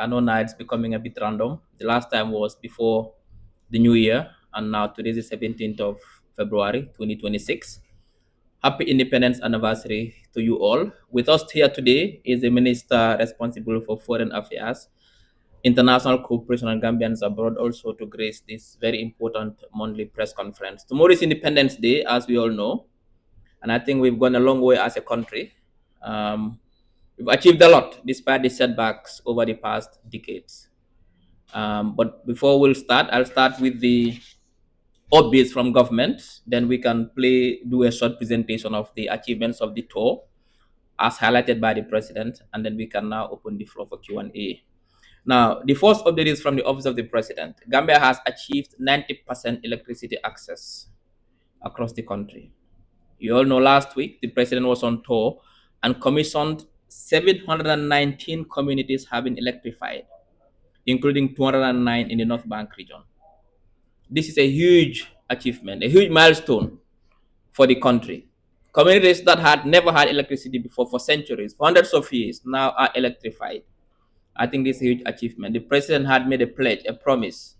I know now it's becoming a bit random. The last time was before the new year, and now today is the 17th of February 2026. Happy Independence Anniversary to you all. With us here today is the Minister responsible for Foreign Affairs, International Cooperation, and Gambians abroad, also to grace this very important monthly press conference. Tomorrow is Independence Day, as we all know, and I think we've gone a long way as a country. We've achieved a lot despite the setbacks over the past decades. But before we'll start, I'll start with the updates from government. Then we can do a short presentation of the achievements of the tour, as highlighted by the president, and then we can now open the floor for Q&A. Now, the first update is from the Office of the President. Gambia has achieved 90% electricity access across the country. You all know last week the president was on tour and commissioned 719 communities have been electrified, including 209 in the North Bank region. This is a huge achievement, a huge milestone for the country. Communities that had never had electricity before for centuries, for hundreds of years, now are electrified. I think this is a huge achievement. The president had made a pledge, a promise,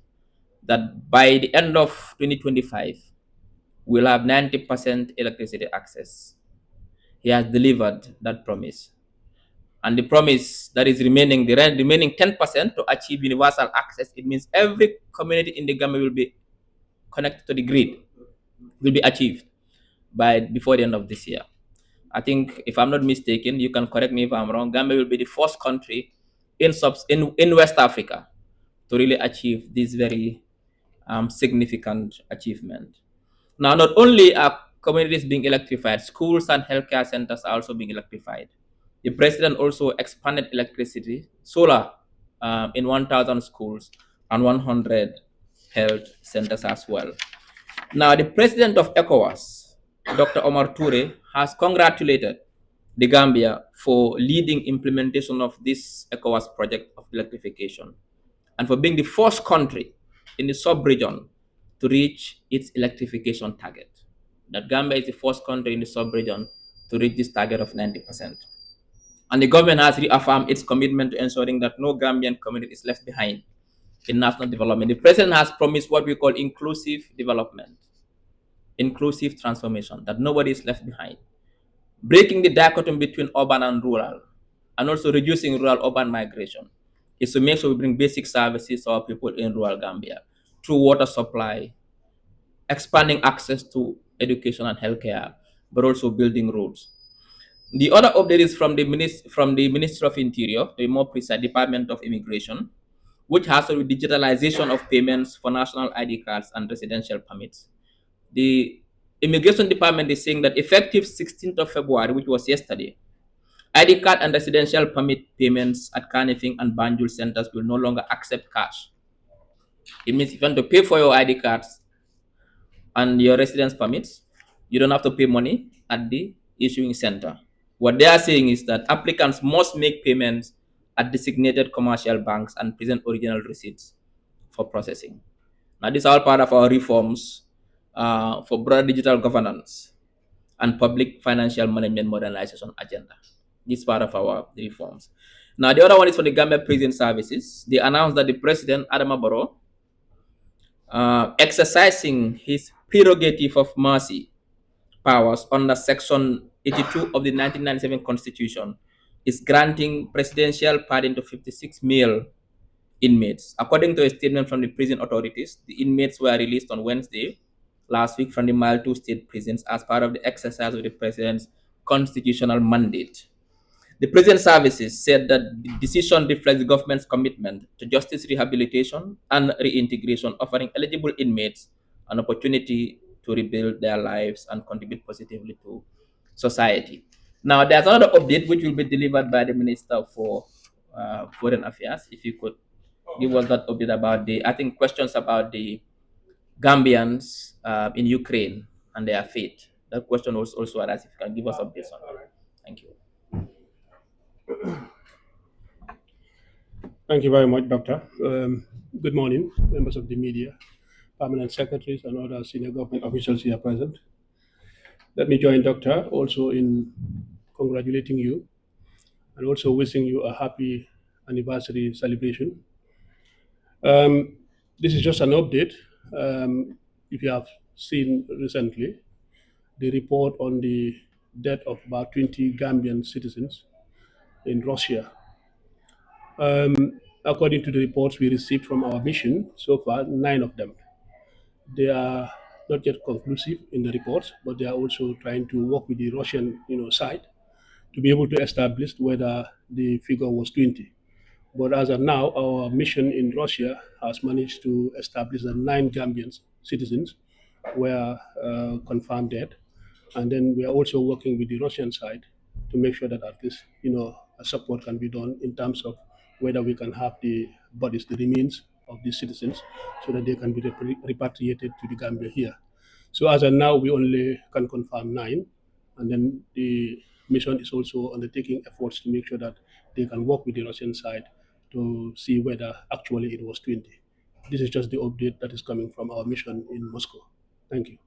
that by the end of 2025, we'll have 90% electricity access. He has delivered that promise. And the promise that is remaining, the remaining 10% to achieve universal access, it means every community in the Gambia will be connected to the grid, will be achieved before the end of this year. I think, if I'm not mistaken, you can correct me if I'm wrong, Gambia will be the first country in West Africa to really achieve this very significant achievement. Now, not only are communities being electrified, schools and healthcare centers are also being electrified. The president also expanded electricity, solar, in 1,000 schools and 100 health centers as well. Now, the president of ECOWAS, Dr. Omar Toure, has congratulated the Gambia for leading implementation of this ECOWAS project of electrification and for being the first country in the sub-region to reach its electrification target. That Gambia is the first country in the sub-region to reach this target of 90%. And the government has reaffirmed its commitment to ensuring that no Gambian community is left behind in national development. The president has promised what we call inclusive development, inclusive transformation, that nobody is left behind, breaking the dichotomy between urban and rural, and also reducing rural-urban migration is to make sure we bring basic services to our people in rural Gambia through water supply, expanding access to education and healthcare, but also building roads. The other update is from the Ministry of Interior, the more precise Department of Immigration, which has to do with digitalization of payments for national ID cards and residential permits. The Immigration Department is saying that effective 16th of February, which was yesterday, ID card and residential permit payments at Carnifing and Banjul centers will no longer accept cash. It means if you want to pay for your ID cards and your residence permits, you don't have to pay money at the issuing center. What they are saying is that applicants must make payments at designated commercial banks and present original receipts for processing. Now, this is all part of our reforms for broader digital governance and public financial management modernization agenda. This is part of our reforms. Now, the other one is for the Gambia Prison Services. They announced that the President, Adama Barrow, exercising his prerogative of mercy powers under Section 82 of the 1997 Constitution, is granting presidential pardon to 56 male inmates. According to a statement from the prison authorities, the inmates were released on Wednesday last week from the Mile 2 state prisons as part of the exercise of the president's constitutional mandate. The prison services said that the decision reflects the government's commitment to justice rehabilitation and reintegration, offering eligible inmates an opportunity to rebuild their lives and contribute positively to society. Now, there's another update which will be delivered by the Minister for Foreign Affairs. If you could give us that update about I think questions about the Gambians in Ukraine and their fate. That question was also asked. If you can give us updates on that. Thank you. Thank you very much, Doctor. Good morning, members of the media, permanent secretaries, and other senior government officials here present. Let me join Doctor also in congratulating you and also wishing you a happy anniversary celebration. Um, this is just an update. If you have seen recently, the report on the death of about 20 Gambian citizens in Russia. According to the reports we received from our mission, so far, 9 of them. They are not yet conclusive in the reports, but they are also trying to work with the Russian, side to be able to establish whether the figure was 20. But as of now, our mission in Russia has managed to establish that 9 Gambian citizens were confirmed dead. And then we are also working with the Russian side to make sure that at least, a support can be done in terms of whether we can have the bodies, the remains of these citizens, so that they can be repatriated to the Gambia here. So as of now, we only can confirm 9, and then the mission is also undertaking efforts to make sure that they can work with the Russian side to see whether actually it was 20. This is just the update that is coming from our mission in Moscow. Thank you.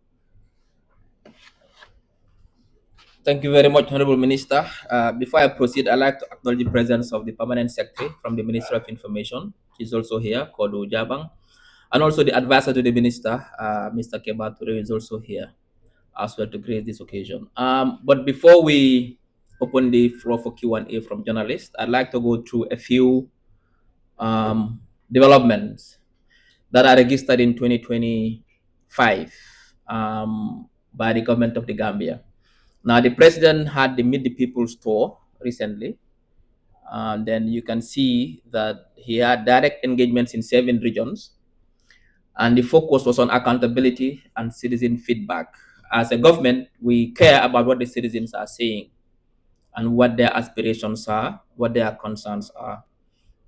Thank you very much, Honorable Minister. Before I proceed, I'd like to acknowledge the presence of the Permanent Secretary from the Ministry of Information. He's also here, Kodu Jabang. And also the advisor to the Minister, Mr. Kebature, is also here as well to grace this occasion. But before we open the floor for Q&A from journalists, I'd like to go through a few developments that are registered in 2025 by the government of the Gambia. Now, the president had the Meet the People's tour recently. And then you can see that he had direct engagements in 7 regions. And the focus was on accountability and citizen feedback. As a government, we care about what the citizens are saying and what their aspirations are, what their concerns are.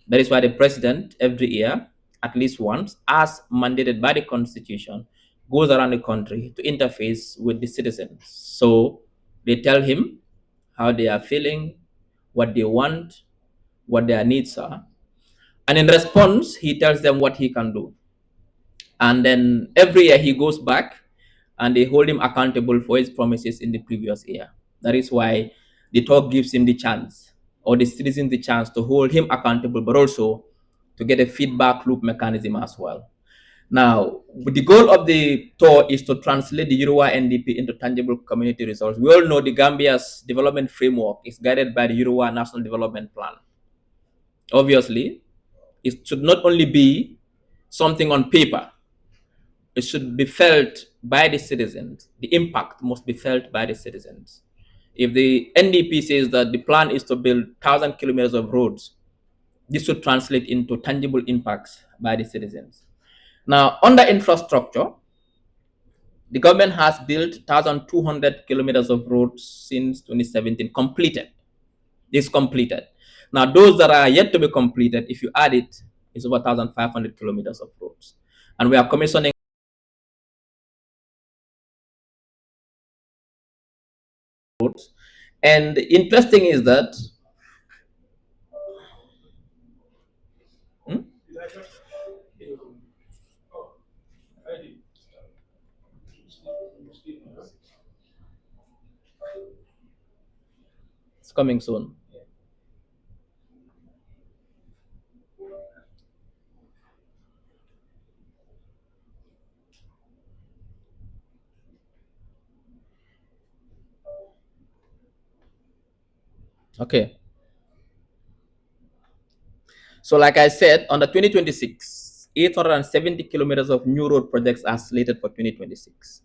That is why the president, every year, at least once, as mandated by the constitution, goes around the country to interface with the citizens. So they tell him how they are feeling, what they want, what their needs are. And in response, he tells them what he can do. And then every year he goes back and they hold him accountable for his promises in the previous year. That is why the talk gives him the chance, or the citizens the chance, to hold him accountable, but also to get a feedback loop mechanism as well. Now, the goal of the tour is to translate the Uruwa NDP into tangible community results. We all know the Gambia's development framework is guided by the Uruwa National Development Plan. Obviously, it should not only be something on paper, it should be felt by the citizens. The impact must be felt by the citizens. If the NDP says that the plan is to build 1,000 kilometers of roads, this should translate into tangible impacts by the citizens. Now, under infrastructure, the government has built 1,200 kilometers of roads since 2017, completed. It's completed. Now, those that are yet to be completed, if you add it, it's over 1,500 kilometers of roads. And we are commissioning roads. And interesting is that it's coming soon. Okay. So, like I said, on the 2026, 870 kilometers of new road projects are slated for 2026.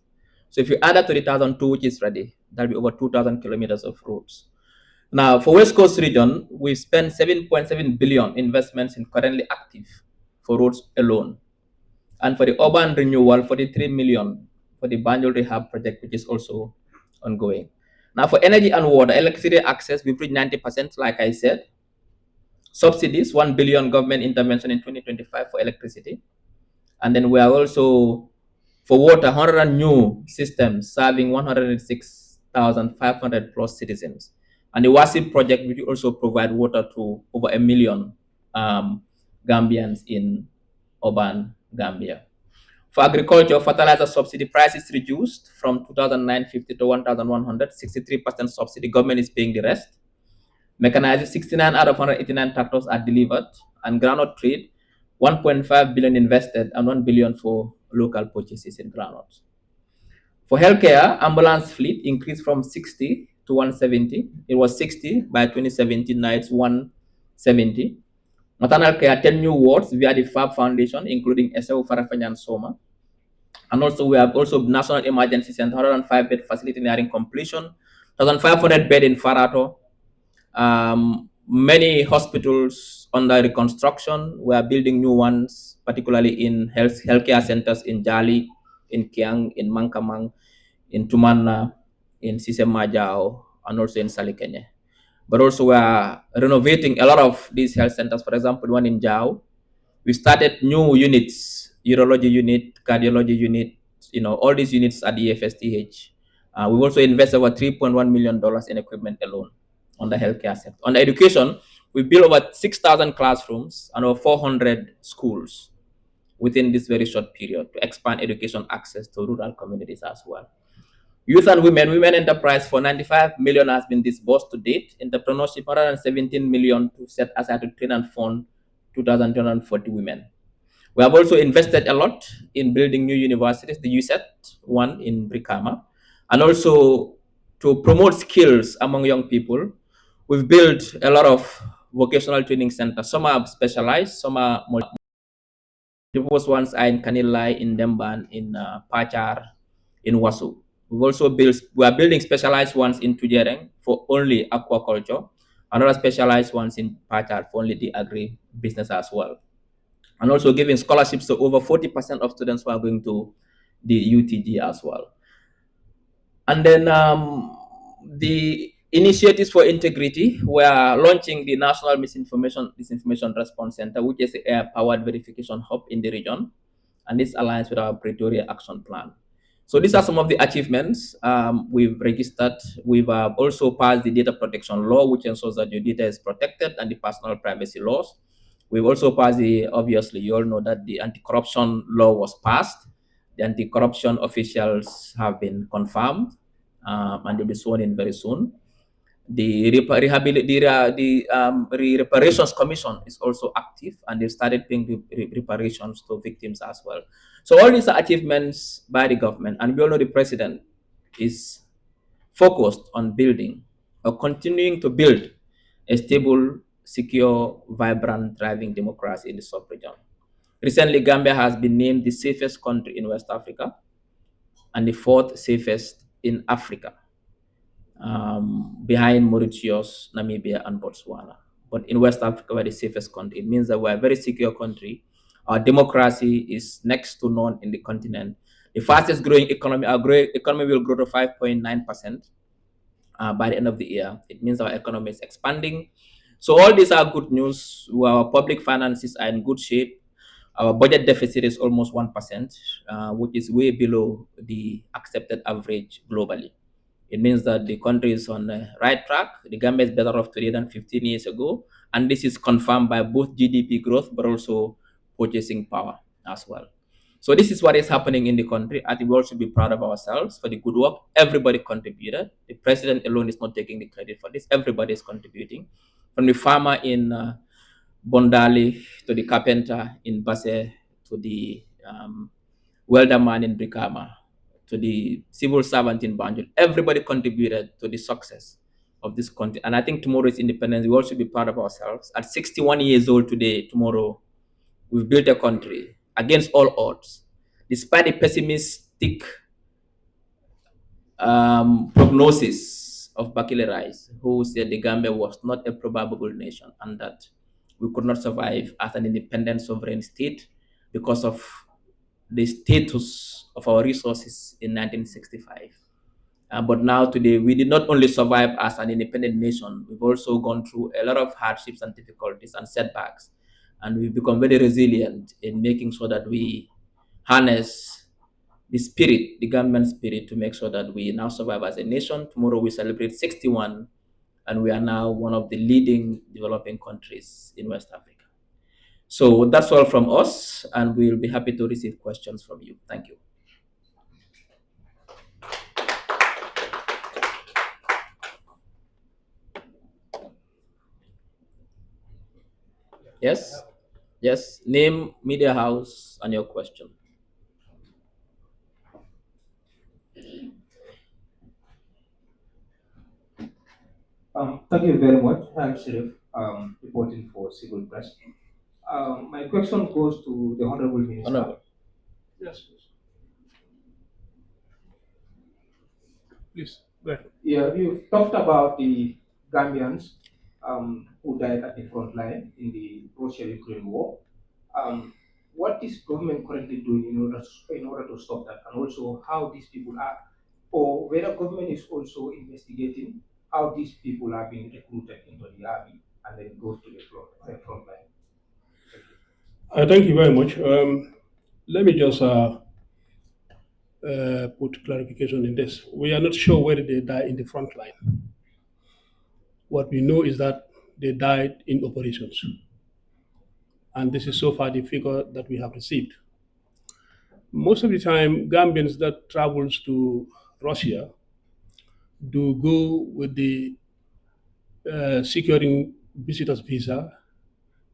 So, if you add that to the 1,002, which is ready, that'll be over 2,000 kilometers of roads. Now, for West Coast region, we spent 7.7 billion investments in currently active for roads alone. And for the urban renewal, 43 million for the Banjul Rehab project, which is also ongoing. Now, for energy and water, electricity access, we've reached 90%, like I said. Subsidies, 1 billion government intervention in 2025 for electricity. And then we are also, for water, 100 new systems serving 106,500 plus citizens. And the WASIP project, which will also provide water to over 1 million Gambians in urban Gambia. For agriculture, fertilizer subsidy prices reduced from 2,950 to 1,100, 63% subsidy. Government is paying the rest. Mechanized 69 out of 189 tractors are delivered, and groundnut trade 1.5 billion invested and 1 billion for local purchases in groundnuts. For healthcare, ambulance fleet increased from 60 to 170. It was 60 by 2017, now it's 170. Maternal care, 10 new wards via the FAB Foundation, including SAO Farafanya and Soma. And also, we have also National Emergency Center, 105 bed facility nearing completion, 1,500 bed in Farato. Many hospitals under reconstruction. We are building new ones, particularly in healthcare centers in Jali, in Kiang, in Mankamang, in Tumana, in Sisemajao, and also in Salikenye. But also we are renovating a lot of these health centers. For example, one in Jao, we started new units, urology unit, cardiology unit, all these units at the FSTH. We've also invested over $3.1 million in equipment alone on the healthcare sector. On the education, we built over 6,000 classrooms and over 400 schools within this very short period to expand education access to rural communities as well. Youth and women enterprise for 95 million has been disbursed to date. Entrepreneurship 117 million to set aside to train and fund 2,240 women. We have also invested a lot in building new universities, the USET one in Brikama, and also to promote skills among young people. We've built a lot of vocational training centers. Some are specialized, some are most ones are in Kanilai, in Demban, in Pachar, in Wasu. We are building specialized ones in Tujereng for only aquaculture, another specialized ones in Pachar for only the agri business as well. And also giving scholarships to over 40% of students who are going to the UTG as well. And then the initiatives for integrity, we are launching the National Disinformation Response Center, which is an air-powered verification hub in the region. And this aligns with our Pretoria Action Plan. So these are some of the achievements we've registered. We've also passed the data protection law, which ensures that your data is protected, and the personal privacy laws. We've also passed obviously, you all know that the anti-corruption law was passed. The anti-corruption officials have been confirmed, and they'll be sworn in very soon. The reparations commission is also active, and they've started paying reparations to victims as well. So all these are achievements by the government, and we all know the president is focused on building or continuing to build a stable, secure, vibrant, thriving democracy in the sub-region. Recently, Gambia has been named the safest country in West Africa and the fourth safest in Africa, behind Mauritius, Namibia, and Botswana. But in West Africa, we're the safest country. It means that we're a very secure country. Our democracy is next to none in the continent. The fastest growing economy, economy will grow to 5.9% by the end of the year. It means our economy is expanding. So all these are good news. Our public finances are in good shape. Our budget deficit is almost 1%, which is way below the accepted average globally. It means that the country is on the right track. The Gambia is better off today than 15 years ago. And this is confirmed by both GDP growth, but also purchasing power as well. So this is what is happening in the country. I think we all should be proud of ourselves for the good work. Everybody contributed. The president alone is not taking the credit for this. Everybody is contributing. From the farmer in Bondali to the carpenter in Basse to the welder man in Brikama to the civil servant in Banjul. Everybody contributed to the success of this country. And I think tomorrow is independence. We all should be proud of ourselves. At 61 years old today, tomorrow, we've built a country against all odds. Despite the pessimistic prognosis of Bakile Rice, who said the Gambia was not a probable nation and that we could not survive as an independent sovereign state because of the status of our resources in 1965. But now today, we did not only survive as an independent nation, we've also gone through a lot of hardships and difficulties and setbacks. And we've become very resilient in making sure that we harness the spirit, the Gambian spirit, to make sure that we now survive as a nation. Tomorrow we celebrate 61, and we are now one of the leading developing countries in West Africa. So that's all from us, and we'll be happy to receive questions from you. Thank you. Yes, yes. Name, media house, and your question. Thank you very much. I'm Sheriff, reporting for Civil Press. My question goes to the Honorable Minister. Honorable. Yes, please. Go ahead. Yeah, you've talked about the Gambians who died at the front line in the Russia-Ukraine war. Um, what is government currently doing in order to stop that, and also how these people are, or whether government is also investigating how these people are being recruited into the army and then goes to the front line. Thank you. Thank you very much. Let me just put clarification in this. We are not sure whether they die in the front line. What we know is that they died in operations, and this is so far the figure that we have received. Most of the time, Gambians that travels to Russia do go with the securing visitors visa.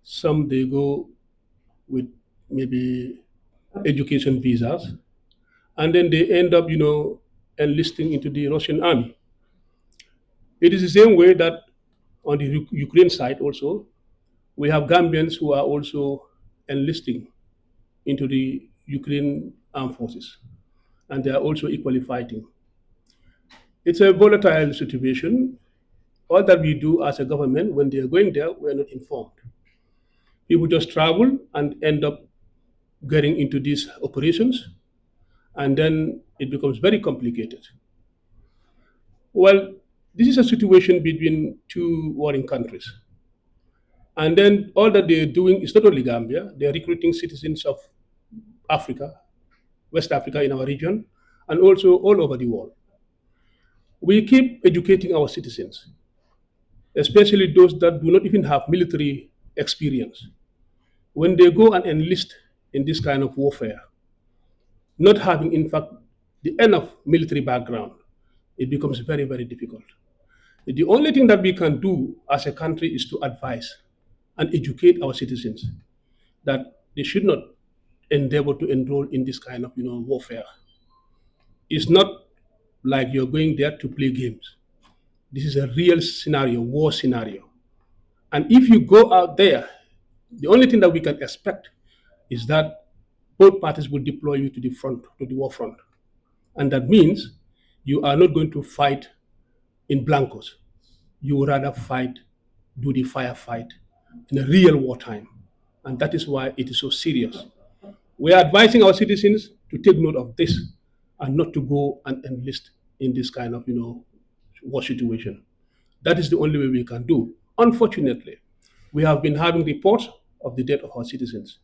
Some they go with maybe education visas, and then they end up, enlisting into the Russian army. It is the same way that on the Ukraine side also, we have Gambians who are also enlisting into the Ukraine armed forces, and they are also equally fighting. It's a volatile situation. All that we do as a government, when they are going there, we are not informed. People just travel and end up getting into these operations, and then it becomes very complicated. Well, this is a situation between two warring countries. And then all that they're doing is not only Gambia, they're recruiting citizens of Africa, West Africa in our region, and also all over the world. We keep educating our citizens, especially those that do not even have military experience. When they go and enlist in this kind of warfare, not having, in fact, the enough military background, it becomes very, very difficult. The only thing that we can do as a country is to advise and educate our citizens that they should not endeavor to enroll in this kind of warfare. It's not like you're going there to play games. This is a real scenario, war scenario. And if you go out there, the only thing that we can expect is that both parties will deploy you to the front, to the war front. And that means you are not going to fight in blancos. You would rather fight, do the firefight in a real wartime. And that is why it is so serious. We are advising our citizens to take note of this and not to go and enlist in this kind of war situation. That is the only way we can do. Unfortunately, we have been having reports of the death of our citizens.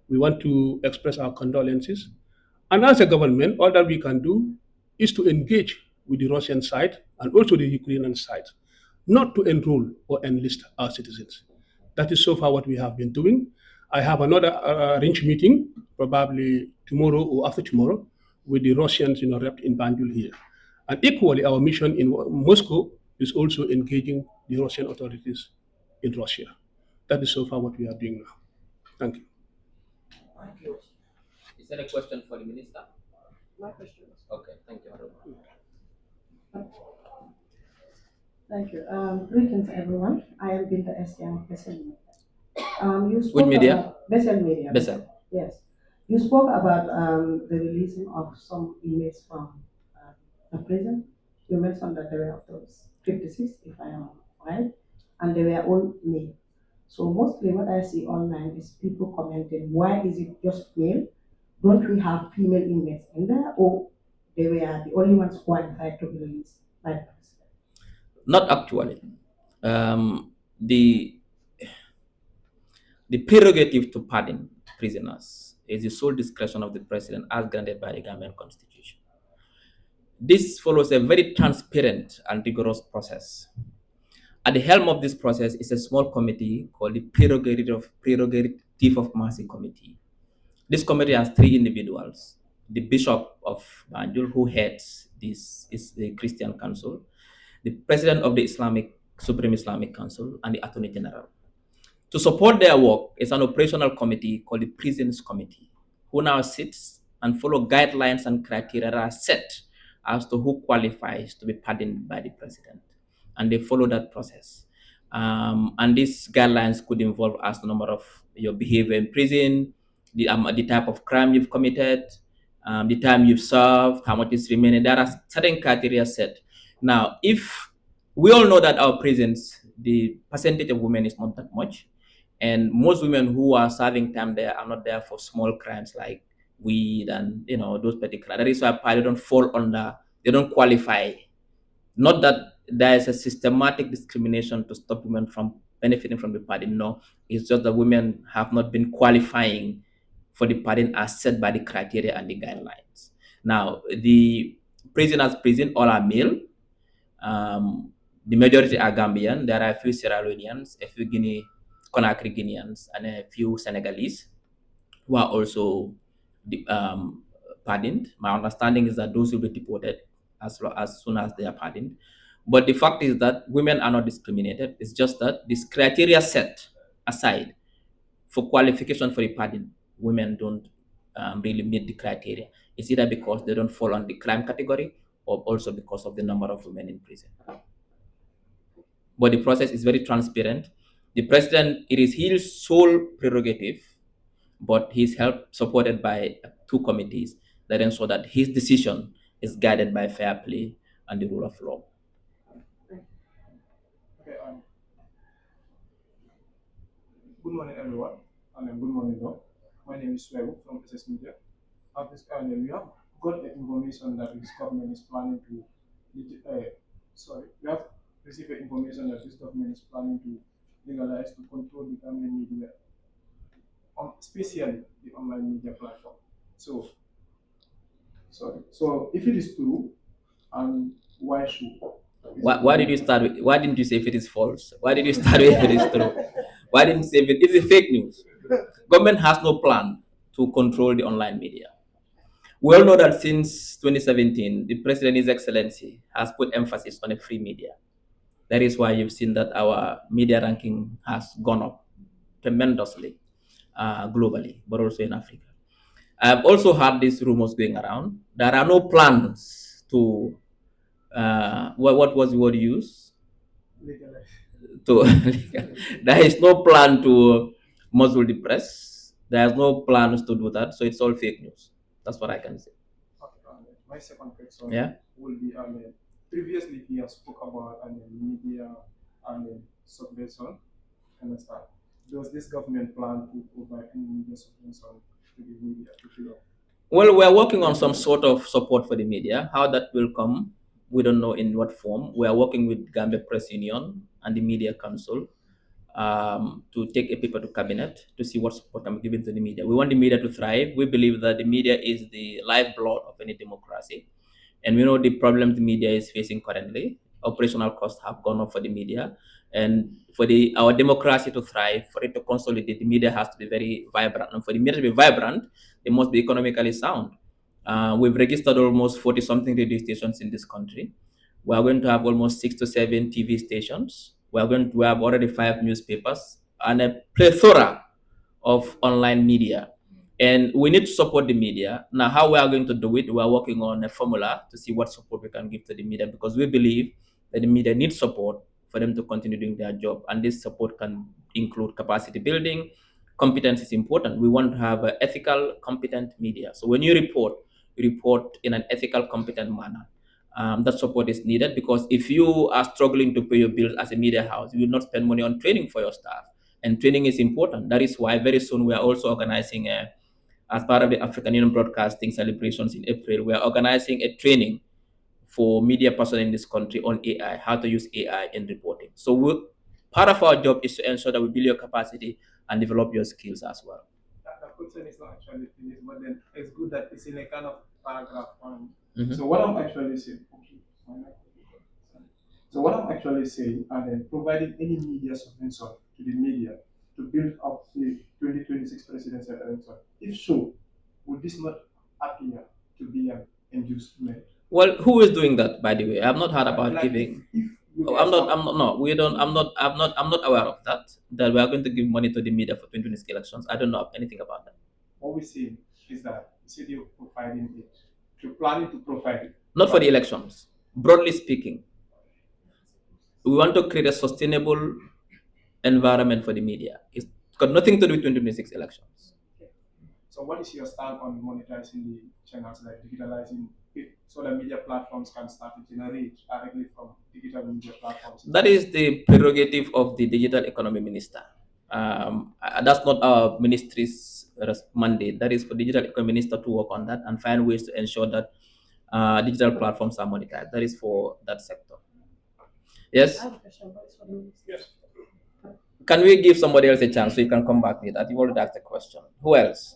We want to express our condolences. And as a government, all that we can do is to engage with the Russian side and also the Ukrainian side, not to enroll or enlist our citizens. That is so far what we have been doing. I have another arranged meeting, probably tomorrow or after tomorrow, with the Russians, rep in Banjul here. And equally, our mission in Moscow is also engaging the Russian authorities in Russia. That is so far what we are doing now. Thank you. Thank you. Is there a question for the minister? Okay, thank you, Honorable. Thank you. Greetings, everyone. I am Binta Estian, Bessel Media. You Which spoke media? about Bessel Media. Bessel. Yes. You spoke about the releasing of some emails from the prison. You mentioned that there were of those 56, if I am right, and they were all male. So mostly what I see online is people commenting, why is it just male? Don't we have female inmates in there, or they were the only ones qualified to be released by the president? Not actually. The prerogative to pardon prisoners is the sole discretion of the president as granted by the Gambian constitution. This follows a very transparent and rigorous process. At the helm of this process is a small committee called the Prerogative of Mercy Committee. This committee has three individuals. The Bishop of Banjul, who heads this is the Christian Council, the President of the Supreme Islamic Council, and the Attorney General. To support their work is an operational committee called the Prisons Committee, who now sits and follow guidelines and criteria that are set as to who qualifies to be pardoned by the president. And they follow that process. And these guidelines could involve as the number of your behavior in prison, the type of crime you've committed, the time you've served, how much is remaining. There are certain criteria set. Now, if we all know that our prisons, the percentage of women is not that much, and most women who are serving time there are not there for small crimes like weed and those particular. That is why they don't fall under, they don't qualify. Not that there is a systematic discrimination to stop women from benefiting from the pardon. No, it's just that women have not been qualifying for the pardon as set by the criteria and the guidelines. Now, the prisoners prison all are male. The majority are Gambian. There are a few Sierra Leoneans, a few Conakry Guineans, and a few Senegalese who are also pardoned. My understanding is that those will be deported as soon as they are pardoned. But the fact is that women are not discriminated. It's just that this criteria set aside for qualification for the pardon, women don't really meet the criteria. It's either because they don't fall on the crime category or also because of the number of women in prison. But the process is very transparent. The president, it is his sole prerogative, but he's helped supported by two committees that ensure that his decision is guided by fair play and the rule of law. Okay, good morning, everyone, and good morning, Doc. My name is Webu from SS Media. We have got the information that this government is planning to, we have received the information that this government is planning to legalize to control the Gambian media, especially the online media platform. So if it is true, and why should? Why did you start with, why didn't you say if it is false? Why did you start with if it is true? Why didn't you say if it's fake news? Government has no plan to control the online media. We all know that since 2017, the President, His Excellency, has put emphasis on a free media. That is why you've seen that our media ranking has gone up tremendously globally, but also in Africa. I've also heard these rumors going around. There are no plans to, what was the word used? To there is no plan to muzzle the press. There's no plans to do that. So it's all fake news. That's what I can say. Okay, my second question Yeah. will be, previously he has spoke about media and subvention. Understand? Does this government plan to provide any media subvention to the media to fill up? Well, we're working on some sort of support for the media. How that will come, we don't know in what form. We are working with Gambia Press Union and the Media Council to take a paper to cabinet to see what support can be given to the media. We want the media to thrive. We believe that the media is the lifeblood of any democracy. And we know the problems the media is facing currently. Operational costs have gone up for the media. And for our democracy to thrive, for it to consolidate, the media has to be very vibrant. And for the media to be vibrant, they must be economically sound. We've registered almost 40 something radio stations in this country. We are going to have almost 6 to 7 TV stations. We have already 5 newspapers and a plethora of online media. And we need to support the media. Now, how we are going to do it, we are working on a formula to see what support we can give to the media, because we believe that the media needs support for them to continue doing their job. And this support can include capacity building. Competence is important. We want to have an ethical, competent media. So when you report in an ethical, competent manner. That support is needed, because if you are struggling to pay your bills as a media house, you will not spend money on training for your staff. And training is important. That is why very soon we are also organizing as part of the African Union Broadcasting celebrations in April, we are organizing a training for media personnel in this country on AI, how to use AI in reporting. So part of our job is to ensure that we build your capacity and develop your skills as well. The question is not actually finished, but then it's good that it's in a kind of paragraph. Mhm. So what I'm actually saying, so what I'm actually saying, and then providing any media subvention to the media to build up the 2026 presidential election. If so, would this not appear to be an inducement? Well, who is doing that, by the way? I've not heard about Like giving. if Oh, no, we don't. I'm not aware of that. That we are going to give money to the media for 2026 elections. I don't know anything about that. What we see is that you said you're providing it. You're planning to provide it. Not for the elections. Broadly speaking, we want to create a sustainable environment for the media. It's got nothing to do with 2026 elections. So what is your stand on monetizing the channels, like digitalizing it, so that media platforms can start to generate directly from digital media platforms? That is the prerogative of the digital economy minister. That's not our ministry's mandate. That is for digital economy minister to work on that and find ways to ensure that digital platforms are monetized. That is for that sector. Yes. I have a question, but it's for the minister. Yes. Can we give somebody else a chance so you can come back with that? You've already asked the question. Who else?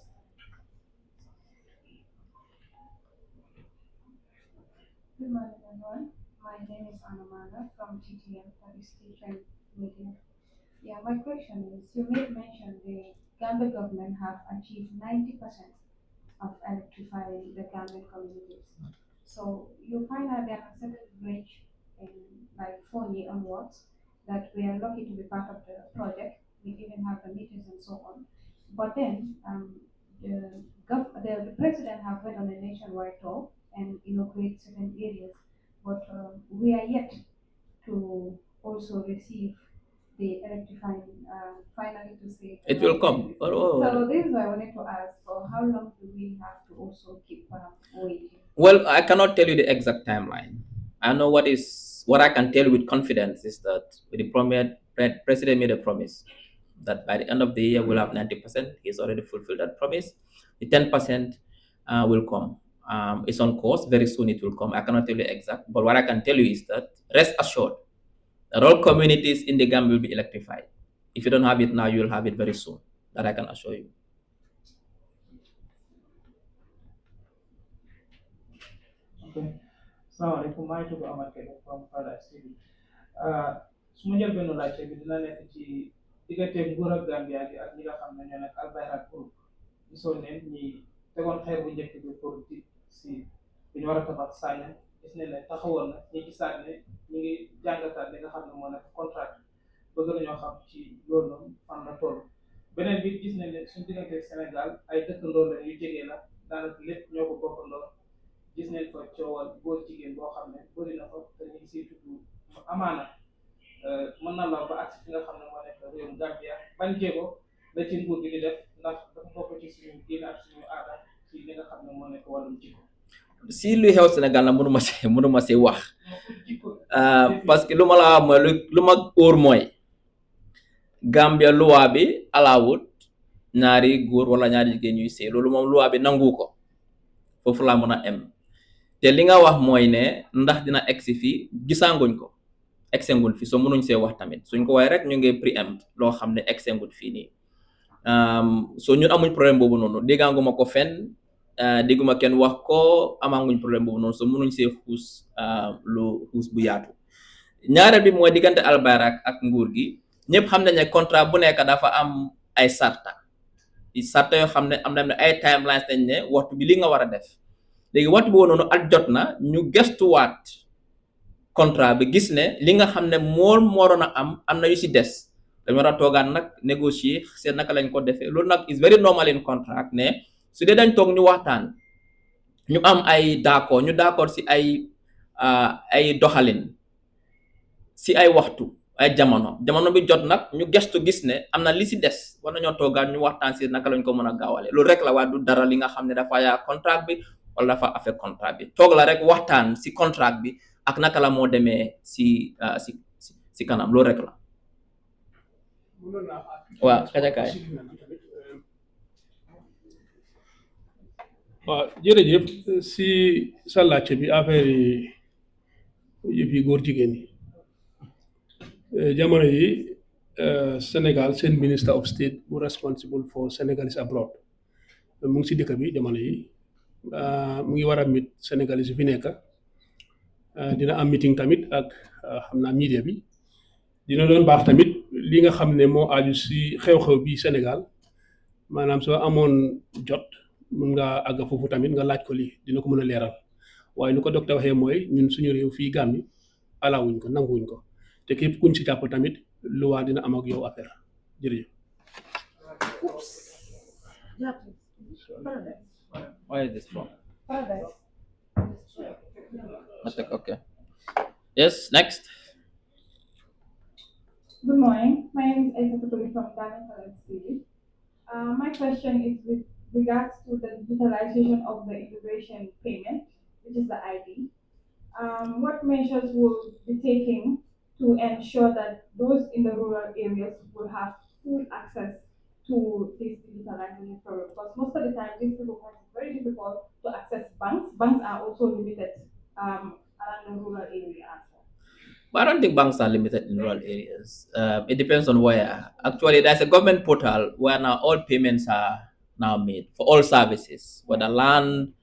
Good morning, everyone. My name is Anamana from TTM, that is Teacher Media. Yeah, my question is, you made mention the Gambia government have achieved 90% of electrifying the Gambian communities. So you find that there are certain bridge in like 4 years onwards that we are lucky to be part of the project. We even have the meetings and so on. But then the president have went on a nationwide tour and inaugurate certain areas, but we are yet to also receive the electrifying, finally to say. It will come. So this is why I wanted to ask, for how long do we have to also keep waiting? Well, I cannot tell you the exact timeline. I know what I can tell you with confidence is that the president made a promise that by the end of the year we'll have 90%. He's already fulfilled that promise. The 10% will come. It's on course. Very soon it will come. I cannot tell you exact, but what I can tell you is that rest assured that all communities in the Gambia will be electrified. If you don't have it now, you will have it very soon. That I can assure you. Okay. Assalamualaikum, maa ngi tudd Amar Kebe from Paradise TV. su ma jël benn laajte bi dina nekk ci diggante nguur ak Gambia gi ak ñi nga xam ne ñoo nekk Albayrak groupe gisoon ne ñi tegoon xeer bu njëkk bi pour di si bi ñu war a tabax Sanya gis ne ne taxawoon na ñi gisaat ne ñu ngi jàngataat li nga xam ne moo nekk contrat bëgg nañoo xam ci loolu noonu fan la toll. beneen bi gis nañ ne suñu diggante Sénégal ay dëkkandoo la yu jege la daanaka lépp ñoo ko bokkandoo. gis nañ fa coowal góor jigéen boo xam ne bëri na fa te ñu ngi siy tudd amaana mën na law ba agsi fi nga xam ne moo nekk réewum Gambia ban jéego la ci nguur gi di def ndax dafa bokk ci suñu diine ak suñu aada ci li nga xam ne moo nekk wàllum jikko. si luy xew Sénégal nag mënuma si wax parce que lu ma la wax mooy lu ma óor mooy Gambia loi bi alaawut ñaari góor wala ñaari jigéen ñuy sëy loolu moom loi bi nangu ko foofu laa mën a em te li nga wax mooy ne ndax dina egsi fii gisaanguñ ko egsenguñ fii soo mënuñ see wax tamit suñ ko waaye rek ñu ngi préempt loo xam ne egsenguñ fii nii soo ñun amuñ problème boobu noonu déggaanguma ko fenn dégguma kenn wax ko amaanguñ problème boobu noonu soo mënuñ see xuus lu xuus bu yaatu ñaareel bi mooy diggante Albayrak ak nguur gi ñëpp xam nañ ne contrat bu nekk dafa am ay sarta yoo xam ne am na ay timelines dañ ne waxtu bi li nga war a def léegi waxtu boobu noonu at jot na ñu gestuwaat contrat bi gis ne li nga xam ne moom waroon a am na yu si des dañu war a toogaat nag négocier seet naka lañ ko defee loolu nag is very normal in contract ne su dee dañ toog ñu waxtaan ñu am ay d'accord si ay doxalin si ay waxtu ay jamono bi jot nag ñu gestu gis ne am na li si des war nañoo toogaat ñu waxtaan si naka lañ ko mën a gaawale loolu rek la waaye du dara li nga xam ne dafa yaa contrat bi wala dafa affect contrat bi toog la rek waxtaan si contrat bi ak naka la moo demee si kanam loolu rek la. waaw kajakaay. waaw jërëjëf si sa laajte bi affaire yi yëf yi góor jigéen yi jamono yi Sénégal seen minister of state bu responsible for Senegalese abroad mu ngi si dëkk bi jamono yi mu ngi war a mit Sénégalais yi fi nekk dina am meeting tamit ak xam naa media bi dina doon baax tamit li nga xam ne moo aju si xew-xew bi Sénégal maanaam soo amoon jot mun nga àgg foofu tamit nga laaj ko lii dina ko mën a leeral waaye lu ko docteur waxee mooy ñun suñu réew fii Gambie alawuñ ko nanguwuñ ko te képp kuñ ci jàpp tamit luwaa dina am ak yow affaire jërëjëf. Where is this from? Paradise. Okay. Yes, next. Good morning. My name is Elsa Tutuli from GAMBIAN Online TV. My question is with regards to the digitalization of the immigration payment, which is the ID. What measures will be taken to ensure that those in the rural areas will have full access to this digitalization program? Because most of the time, these people find it very difficult to access banks. Banks are also limited around the rural area as well. But I don't think banks are limited in rural areas. It depends on where. Actually, there's a government portal where now all payments are now made for all services, whether land,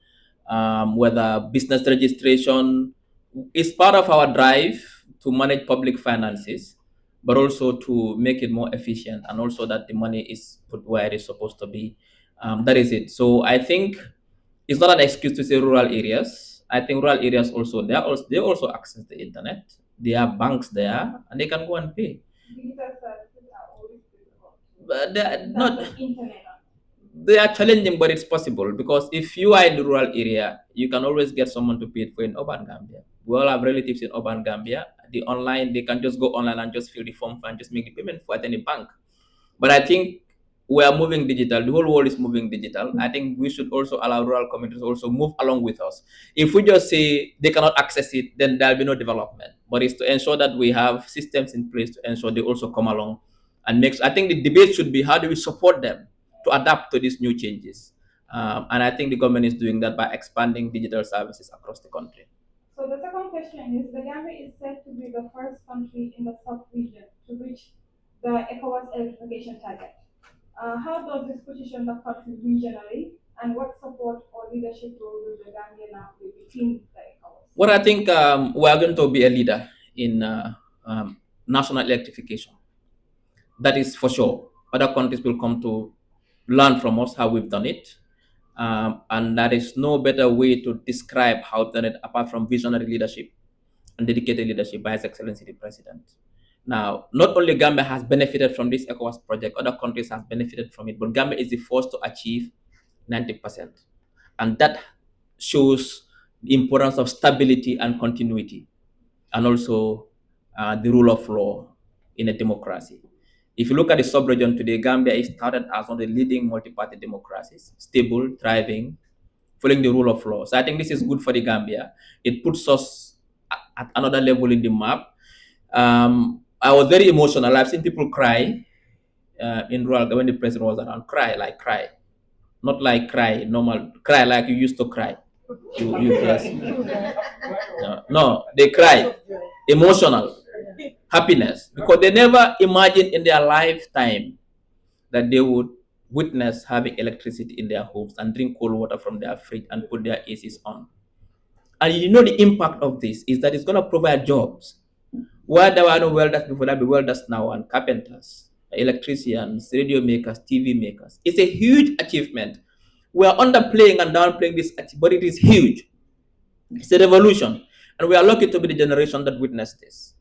whether business registration. It's part of our drive to manage public finances, but also to make it more efficient and also that the money is put where it is supposed to be. That is it. So I think it's not an excuse to say rural areas. I think rural areas also they also access the internet. They have banks there and they can go and pay. Digital services are always difficult. But they are In terms not of internet. they are challenging, but it's possible because if you are in the rural area, you can always get someone to pay it for in urban Gambia. We all have relatives in urban Gambia. The online, they can just go online and just fill the form and just make the payment for at any bank. But I think we are moving digital. The whole world is moving digital. I think we should also allow rural communities also move along with us. If we just say they cannot access it, then there'll be no development. But it's to ensure that we have systems in place to ensure they also come along and make. I think the debate should be how do we support them to adapt to these new changes. And I think the government is doing that by expanding digital services across the country. So the second question is, the Gambia is said to be the first country in the sub-region to reach the ECOWAS electrification target. How does this position the country regionally, and what support or leadership role will the Gambia now play within the ECOWAS? Well, I think we are going to be a leader in national electrification. That is for sure. Other countries will come to learn from us how we've done it. And there is no better way to describe how we've done it apart from visionary leadership and dedicated leadership by His Excellency the President. Now, not only Gambia has benefited from this ECOWAS project, other countries have benefited from it, but Gambia is the first to achieve 90%. And that shows the importance of stability and continuity, and also the rule of law in a democracy. If you look at the sub-region today, Gambia is started as one of the leading multi-party democracies, stable, thriving, following the rule of law. So I think this is good for the Gambia. It puts us at another level in the map. I was very emotional. I've seen people cry in rural when the president was around. Cry, not like cry, normal cry like you used to cry. Yes. No, they cry, emotional, happiness, because they never imagined in their lifetime that they would witness having electricity in their homes and drink cold water from their fridge and put their ACs on. And you know the impact of this is that it's going to provide jobs. Where there were no welders before, there'll be welders now, and carpenters, electricians, radio makers, TV makers. It's a huge achievement. We are underplaying and downplaying this, but it is huge. It's a revolution. And we are lucky to be the generation that witnessed this.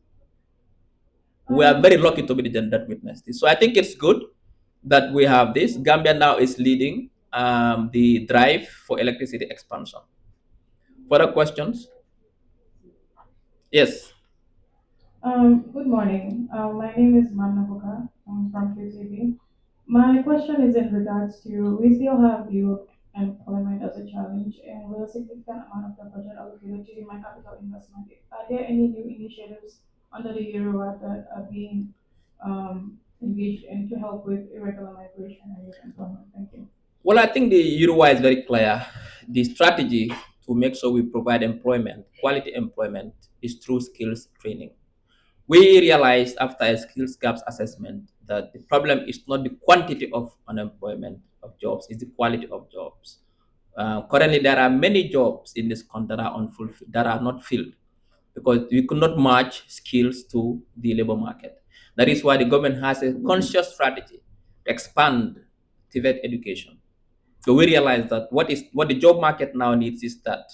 We are very lucky to be the generation that witnessed this. So I think it's good that we have this. Gambia now is leading the drive for electricity expansion. Further questions? Yes. Good morning. My name is Manna Boka. I'm from QTV. My question is in regards to, we still have youth employment as a challenge, and with a significant amount of the budget allocated to human capital investment. Are there any new initiatives under the Euro that are being engaged in to help with irregular migration and youth employment? Thank you. Well, I think the Uruguay is very clear. The strategy to make sure we provide employment, quality employment, is through skills training. We realized after a skills gaps assessment that the problem is not the quantity of unemployment of jobs, it's the quality of jobs. Currently, there are many jobs in this country that are unfulfilled, that are not filled, because we could not match skills to the labor market. That is why the government has a conscious strategy to expand TVET education. So we realize that what the job market now needs is that,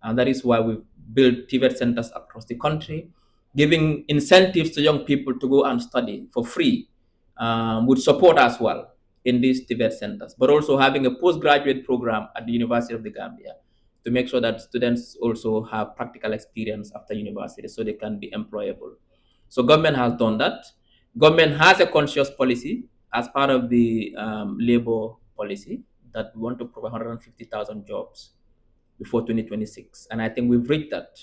and that is why we've built TVET centers across the country. giving incentives to young people to go and study for free, with support as well in these TVET centers, but also having a postgraduate program at the University of the Gambia to make sure that students also have practical experience after university so they can be employable. So government has done that. Government has a conscious policy as part of the labor policy that we want to provide 150,000 jobs before 2026. And I think we've reached that.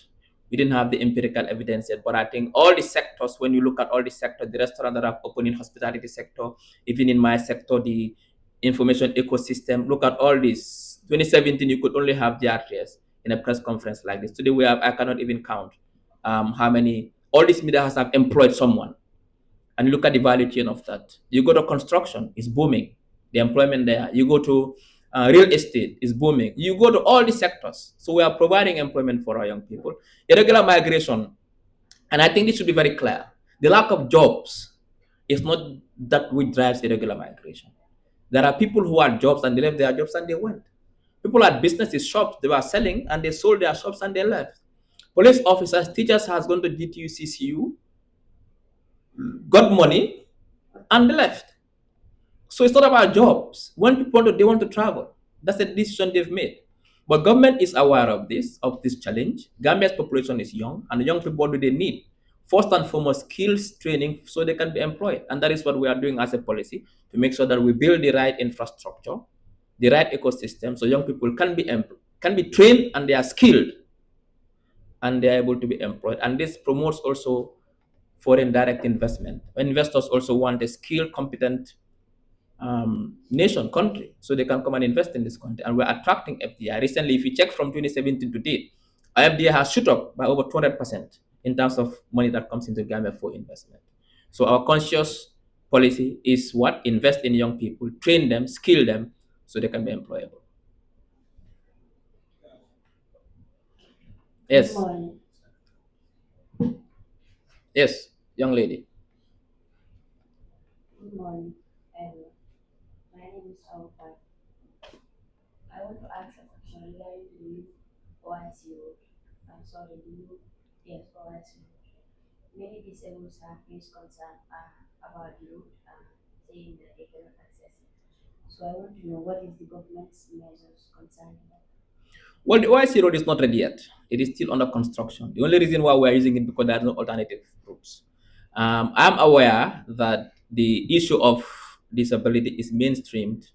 We didn't have the empirical evidence yet, but I think all the sectors, when you look at all the sectors, the restaurants that are open in hospitality sector, even in my sector, the information ecosystem, look at all this. 2017, you could only have the address in a press conference like this. Today, I cannot even count how many, all these media has have employed someone, and look at the value chain of that. You go to construction, it's booming, the employment there. You go to real estate, is booming. You go to all the sectors. So we are providing employment for our young people. Irregular migration, and I think this should be very clear. The lack of jobs is not that which drives irregular migration. There are people who had jobs and they left their jobs and they went. People had businesses, shops, they were selling and they sold their shops and they left. Police officers, teachers has gone to DTU, CCU, got money, and they left. So it's not about jobs. When people they want to travel, that's the decision they've made. But government is aware of this challenge. Gambia's population is young, and the young people, what do they need? First and foremost, skills training so they can be employed. And that is what we are doing as a policy to make sure that we build the right infrastructure, the right ecosystem, so young people can be trained and they are skilled and they are able to be employed. And this promotes also foreign direct investment. Investors also want a skilled, competent country, so they can come and invest in this country. And we're attracting FDI. Recently, if you check from 2017 to date, our FDI has shot up by over 200% in terms of money that comes into Gambia for investment. So our conscious policy is what? Invest in young people, train them, skill them, so they can be employable. Yes. Good morning. Yes, young lady. Good morning, everyone. My name is Alpha. I want to ask a question regarding the new OIC road. I'm sorry, the new OIC road. Many disabled have raised concern about the road, saying that they cannot access it. So I want to know what is the government's measures concerning that. Well, the OIC road is not ready yet. It is still under construction. The only reason why we are using it because there are no alternative routes. I'm aware that the issue of disability is mainstreamed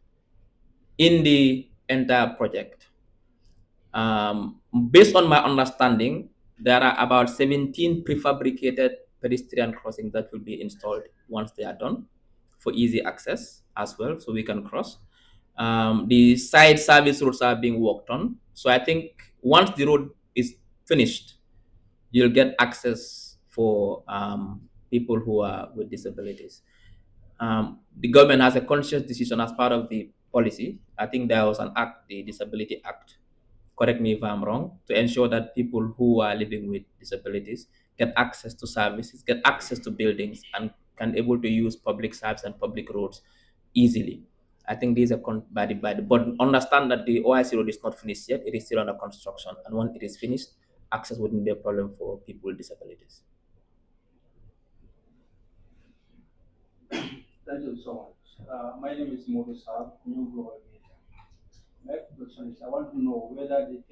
in the entire project. Based on my understanding, there are about 17 prefabricated pedestrian crossings that will be installed once they are done for easy access as well, so we can cross. The side service roads are being worked on. So I think once the road is finished, you'll get access for people who are with disabilities. The government has a conscious decision as part of the policy. I think there was an act, the Disability Act, correct me if I'm wrong, to ensure that people who are living with disabilities get access to services, get access to buildings, and can able to use public service and public roads easily. I think these are but understand that the OIC road is not finished yet. It is still under construction, and once it is finished, access wouldn't be a problem for people with disabilities. Thank you so much. My name is Morisa, New Global Media. My question is I want to know whether the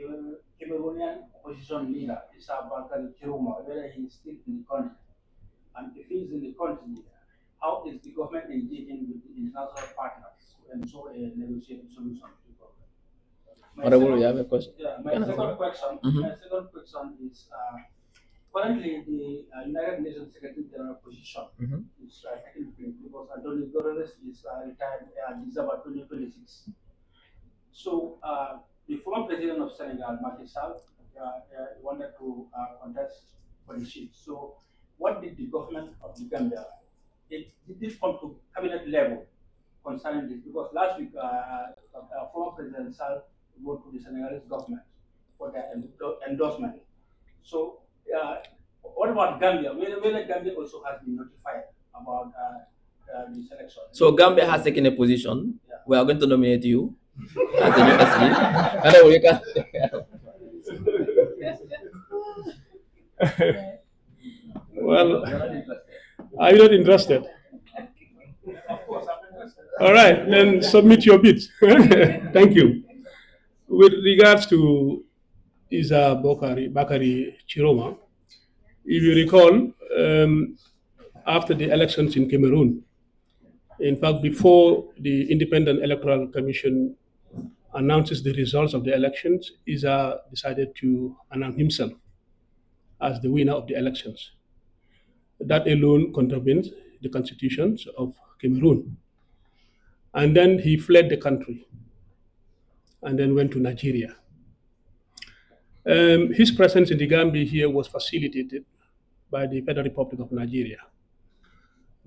Cameroonian opposition leader, Issa Bakari Chiroma, whether he is still in the country. And if he is in the country, how is the government engaging with the international partners to ensure a negotiated solution to the problem? Honorable, you have a question? Yeah, my second question. My second question is currently the United Nations Secretary General position is taking place because Antonio Guterres is retired December 2026. So the former president of Senegal, Macky Sall, wanted to contest for the seat. So what did the government of the Gambia? Did this come to cabinet level concerning this? Because last week, former President Sall wrote to the Senegalese government for their endorsement. So, what about Gambia? Whether Gambia also has been notified about the selection? So Gambia has taken a position. Yeah. We are going to nominate you as the new SG. Hello, you can. Well, are you not interested? Of course, I'm interested. All right, then submit your bid. Thank you. With regards to Isa Bakari Chiroma, if you recall, after the elections in Cameroon, in fact, before the Independent Electoral Commission announces the results of the elections, Isa decided to announce himself as the winner of the elections. That alone contravenes the constitutions of Cameroon. And then he fled the country and then went to Nigeria. His presence in the Gambia here was facilitated by the Federal Republic of Nigeria.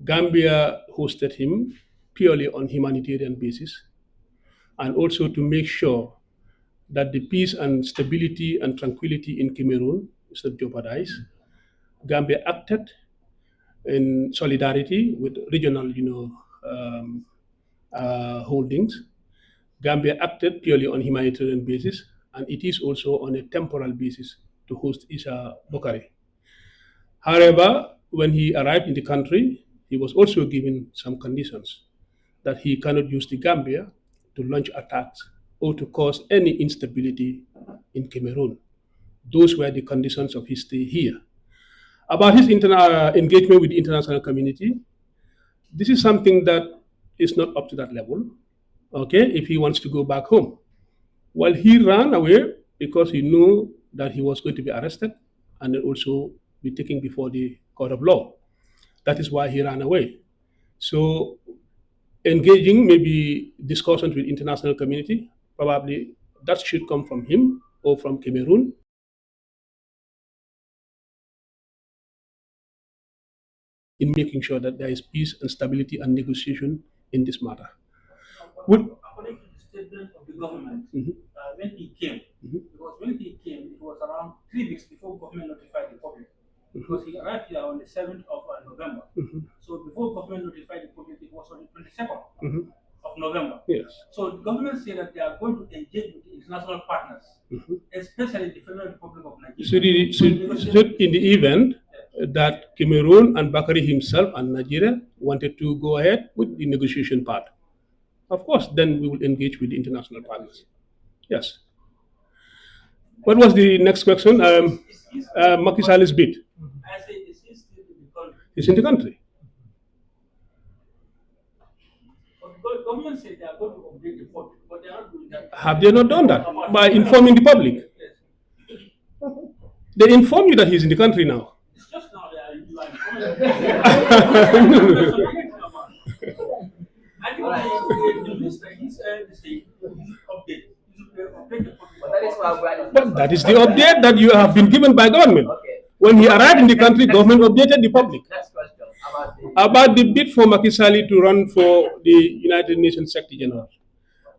Gambia hosted him purely on humanitarian basis and also to make sure that the peace and stability and tranquility in Cameroon is not jeopardized. Gambia acted in solidarity with regional, holdings. Gambia acted purely on humanitarian basis, and it is also on a temporal basis to host Isa Bokari. However, when he arrived in the country, he was also given some conditions that he cannot use the Gambia to launch attacks or to cause any instability in Cameroon. Those were the conditions of his stay here. About his engagement with the international community, this is something that is not up to that level. Okay, if he wants to go back home. Well, he ran away because he knew that he was going to be arrested and then also be taken before the court of law. That is why he ran away. So engaging maybe discussions with international community, probably that should come from him or from Cameroon. In making sure that there is peace and stability and negotiation in this matter. According to the statement of the government, when he came, because when he came, it was around 3 weeks before government notified the public. Because he arrived here on the 7th of November. So before government notified the public, it was on the 22nd of November. Yes. So the government said that they are going to engage with the international partners, especially the Federal Republic of Nigeria. So in the event that Cameroon and Bakari himself and Nigeria wanted to go ahead with the negotiation part, of course, then we will engage with the international partners. Yes. What was the next question? Macky Sall's bid. I say, is he still in the country? He's in the country. But the government said they are going to update the public, but they are not doing that. Have they not done that by informing the public? They inform you that he's in the country now. It's just now they are informing. I think the minister, he said, update. But that is the update that you have been given by government. Okay. When he arrived in the country, government updated the public Next question about the bid for Macky Sall to run for the United Nations Secretary General.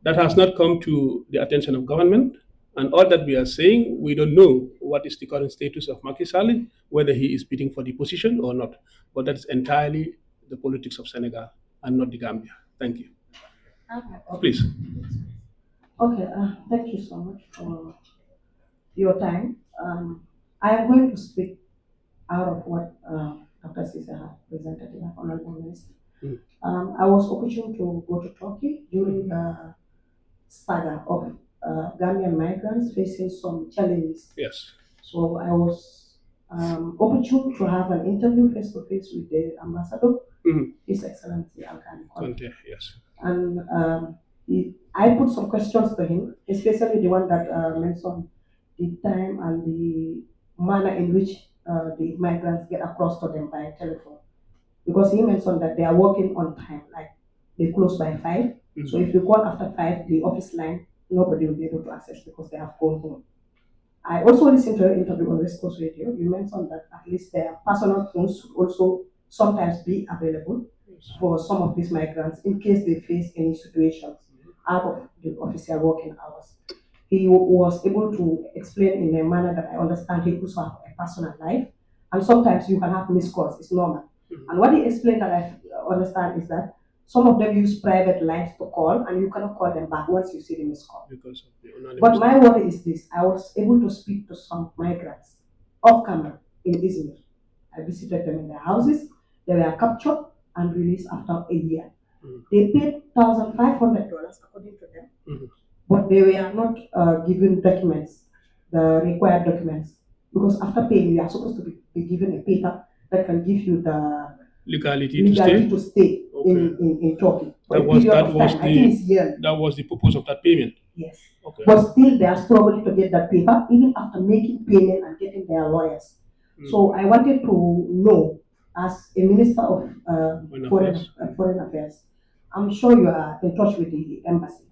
That has not come to the attention of government. And all that we are saying, we don't know what is the current status of Macky Sall, whether he is bidding for the position or not. But that is entirely the politics of Senegal and not the Gambia. Thank you. Okay. Please. Okay, thank you so much for your time. I am going to speak out of what Dr. Sisa has presented here, Honorable Minister. I was opportune to go to Turkey during the saga of Gambian migrants facing some challenges. Yes. So I was opportune to have an interview face to face with the ambassador, His Excellency Alkani Conte. Yes. And I put some questions to him, especially the one that mentioned the time and the manner in which the migrants get across to them by telephone. Because he mentioned that they are working on time, like they close by 5. So if you call after 5, the office line, nobody will be able to access because they have gone home. I also listened to your interview on West Coast Radio. You mentioned that at least their personal phones should also sometimes be available for some of these migrants in case they face any situations out of the official working hours. He was able to explain in a manner that I understand he also have a personal life, and sometimes you can have missed calls, it's normal. And what he explained that I understand is that some of them use private lines to call, and you cannot call them back once you see the missed call. Because of the anonymous. But my worry is this: I was able to speak to some migrants off camera in Izmir. I visited them in their houses. They were captured and released after a year. They paid $1,500 according to them, but they were not given documents, the required documents, because after paying, you are supposed to be given a paper that can give you the legality to stay in Turkey for a period of time. I think it's yearly. That was the purpose of that payment. Yes. Okay. But still, they are struggling to get that paper, even after making payment and getting their lawyers. So I wanted to know, as a minister of foreign affairs, I'm sure you are in touch with the embassy.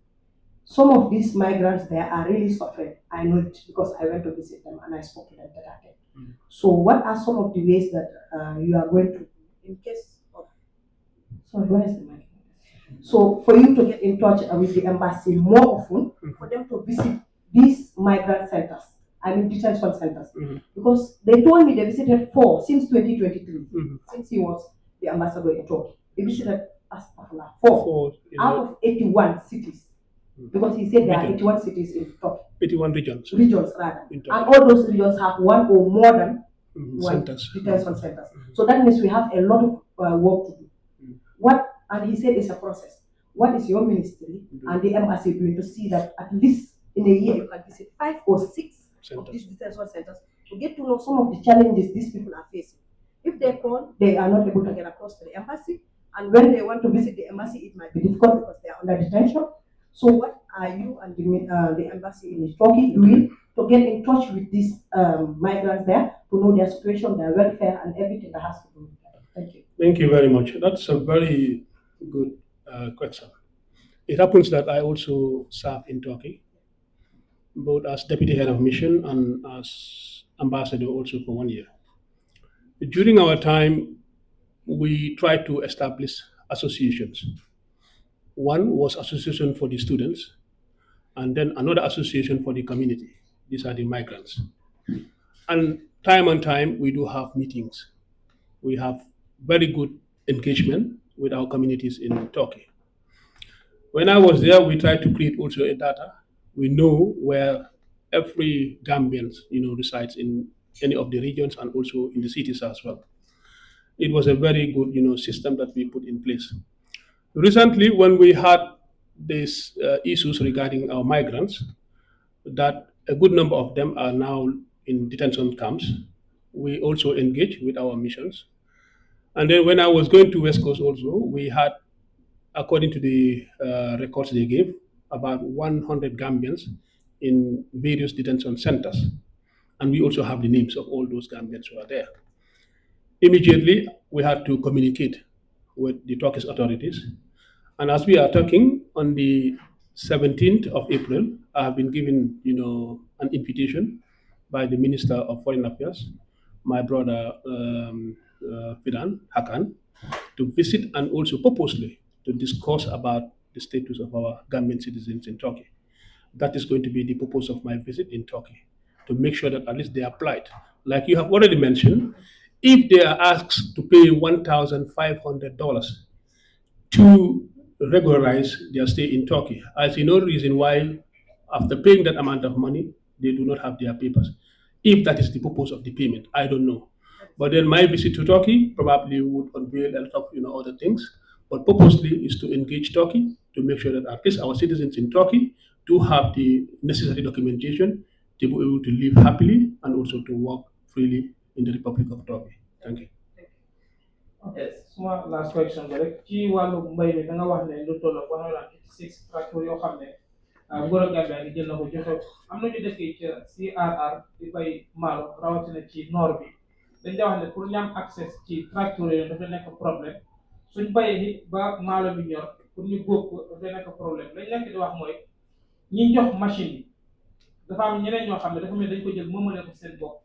Some of these migrants there are really suffering. I know it because I went to visit them and I spoke to them that day. So what are some of the ways that you are going to, in case of, sorry, where is the mic? So for you to get in touch with the embassy more often, for them to visit these migrant centers, I mean detention centers, because they told me they visited 4 since 2023, since he was the ambassador in Turkey. They visited 4 out of 81 cities, because he said there are 81 cities in Turkey. 81 regions. Regions rather, and all those regions have one or more than one detention centers. So that means we have a lot of work to do. And he said it's a process. What is your ministry and the embassy doing to see that at least in a year you can visit 5 or 6 of these detention centers to get to know some of the challenges these people are facing? If they call, they are not able to get across to the embassy, and when they want to visit the embassy, it might be difficult because they are under detention. So what are you and the embassy in Turkey doing to get in touch with these migrants there, to know their situation, their welfare, and everything that has to do with that? Thank you. Thank you very much. That's a very good question. It happens that I also serve in Turkey, both as deputy head of mission and as ambassador also for 1 year. During our time, we tried to establish associations. One was association for the students, and then another association for the community. These are the migrants. And time, we do have meetings. We have very good engagement with our communities in Turkey. When I was there, we tried to create also a data. We know where every Gambian, resides in any of the regions and also in the cities as well. It was a very good, system that we put in place. Recently, when we had these issues regarding our migrants, that a good number of them are now in detention camps, we also engage with our missions. And then when I was going to West Coast also, we had, according to the records they gave, about 100 Gambians in various detention centers. And we also have the names of all those Gambians who are there. Immediately, we had to communicate with the Turkish authorities. And as we are talking, on the 17th of April, I have been given, an invitation by the Minister of Foreign Affairs, my brother Fidan Hakan, to visit and also purposely to discuss about the status of our Gambian citizens in Turkey. That is going to be the purpose of my visit in Turkey, to make sure that at least they are applied. Like you have already mentioned, if they are asked to pay $1,500 to regularize their stay in Turkey, I see no reason why, after paying that amount of money, they do not have their papers. If that is the purpose of the payment, I don't know. But then my visit to Turkey probably would unveil a lot of other things. But purposely is to engage Turkey to make sure that at least our citizens in Turkey do have the necessary documentation to be able to live happily and also to work freely in the Republic of Turkey. Thank you. Yes, suma last question bi rek ci wàllu mbay mi da nga wax ne lu toll ak 186 tracteurs yoo xam ne nguur ak Gambia ngi jël na ko joxe am na ñu dëkkee ci CRR di bay maalo rawatina ci nord bi dañ da wax ne pour ñam accès ci tracteurs yooyu dafa nekk problème suñ bayee it ba maalo bi ñor pour ñu góob ko dafa nekk problème lañ nekk di wax mooy ñi jox machine yi dafa am ñeneen ñoo xam ne dafa mel dañ ko jël moomale ko seen bopp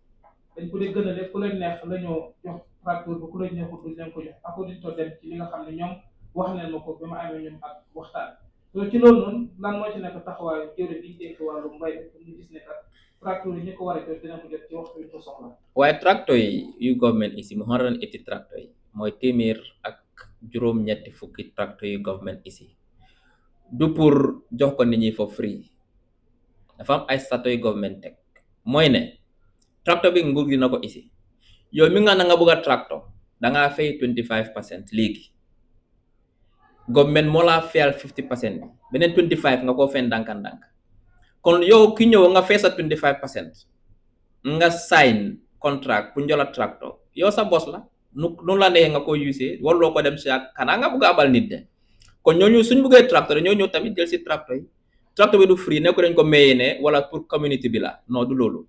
dañ ko dee gënale ku leen neex la ñoo jox tracteur bi ku leen neexul duñ leen ko jox according to dem ci li nga xam ne ñoom wax nañ ma ko ba ma amee ñoom ak waxtaan. So ci loolu noonu lan moo ci nekk taxawaayu jëwriñ liñ dénk wàllu mbay mi pour ñu gis ne kat tracteur yi ñu ko war a jot dina ko jot ci waxtu bi ko soxla. waaye tracteur yi yu government isi mu 180 tracteur yi mooy téeméer ak juróom-ñetti fukki tracteur yu government isi du pour jox ko nit ñi for free dafa am ay statut yu government teg mooy ne tracteur bi nguur gi na ko isi yow mi nga na nga bëgg a tractor da ngaa fay 25% léegi government moo laa fayal 50% bi beneen 25 nga koo fay ndànk-ndànk kon yow ki ñëw nga fay sa 25% nga sign contract pour njola tractor yow sa bos la nu la neexee nga ko usee warloo ko dem si ak xanaa nga bëgg a abal nit de kon ñooñu suñ bëggee tractor ñoo ñëw tamit jël si tractor yi tractor bi du free ne ko dañ ko mayee ne wala pour community bi la non du loolu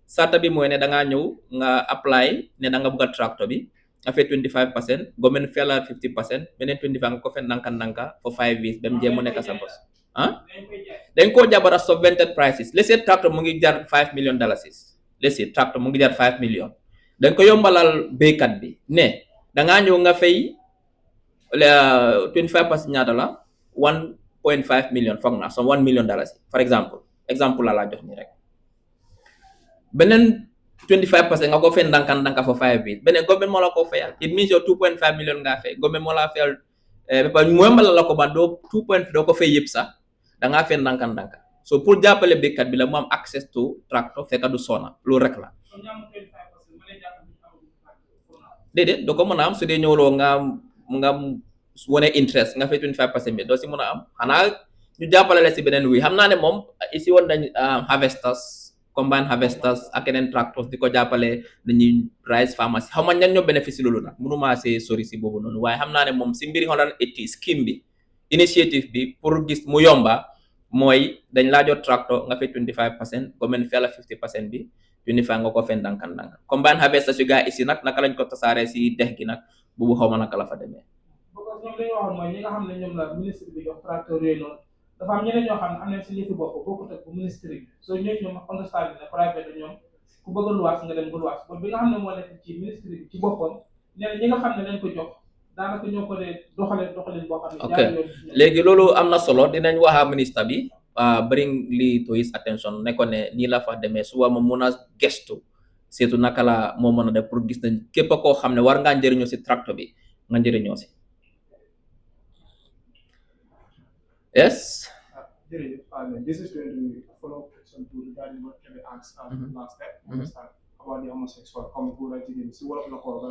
sarta bi mooy ne da ngaa ñëw nga apply ne da nga bëgg a tractor bi nga fay 25% government fay la 50% beneen 25 nga ko fay ndànka for 5 years ba mu jeex mu nekk sa bos ah dañ koo jabara subvented prices let's say tractor mu ngi jar $5 million let's say tractor mu ngi jar 5 million dañ ko yombalal béykat bi ne da ngaa ñëw nga fay 25% ñaata la 1.5 million foog naa so $1 million for exemple la laa jox nii rek beneen 25% nga ko fay ndànka for 5 years beneen government moo la ko fayal it means yow 2.5 million ngaa fay government moo la fayal mu yombalal la ko ba doo 2.5 doo ko fay yëpp sax da ngaa fay ndànka so pour jàppale béykat bi la mu am access to tractor fekk du sona loolu rek la déedéet doo ko mën a am su dee ñëwloo nga wane interest nga fay 25% bi doo si mën a am xanaa ñu jàppale la si beneen wi xam naa ne moom si woon dañ harvesters combine harvesters ak yeneen tractors di ko jàppale dañuy rice farmers xaw ma ñan ñoo bénéfice loolu nag mënuma see sori si boobu noonu waaye xam naa ne moom si mbiri 180 scheme bi initiative bi pour gis mu yomba mooy dañ laa jot tractor nga fay 25% government fay la 50% bi 25 nga ko fay ndànk combine harvesters yu gaa isi nag naka lañ ko tasaaree si dex gi nag boobu xaw ma naka la fa demee parce que ñoom li ñu waxoon mooy ñi nga xam ne ñoom la ministre bi jox tracteur yooyu noonu dafa am ñeneen ñoo xam ne am nañ si yëfi bopp bokkut ak bu ministre bi soo ñëwee ñoom understand ne private ñoom ku bëgg a luwaas nga dem nga luwaas bon bi nga xam ne moo nekk ci ministre bi ci boppam nee na ñi nga xam ne dañ ko jox daanaka ñoo ko dee doxaleen boo xam ne ok léegi loolu am na solo dinañ wax ministre bi bring li to his attention ne ko ne nii la fa demee suba ma mun a gestu surtout naka la moo mën a def pour gis nañ képp koo xam ne war ngaa njëriñoo si tracteur bi nga njëriñoo si yes. This is going to be a follow-up question to regarding what Kevin asked last time. Understand about the homosexual come go right again. See what of the call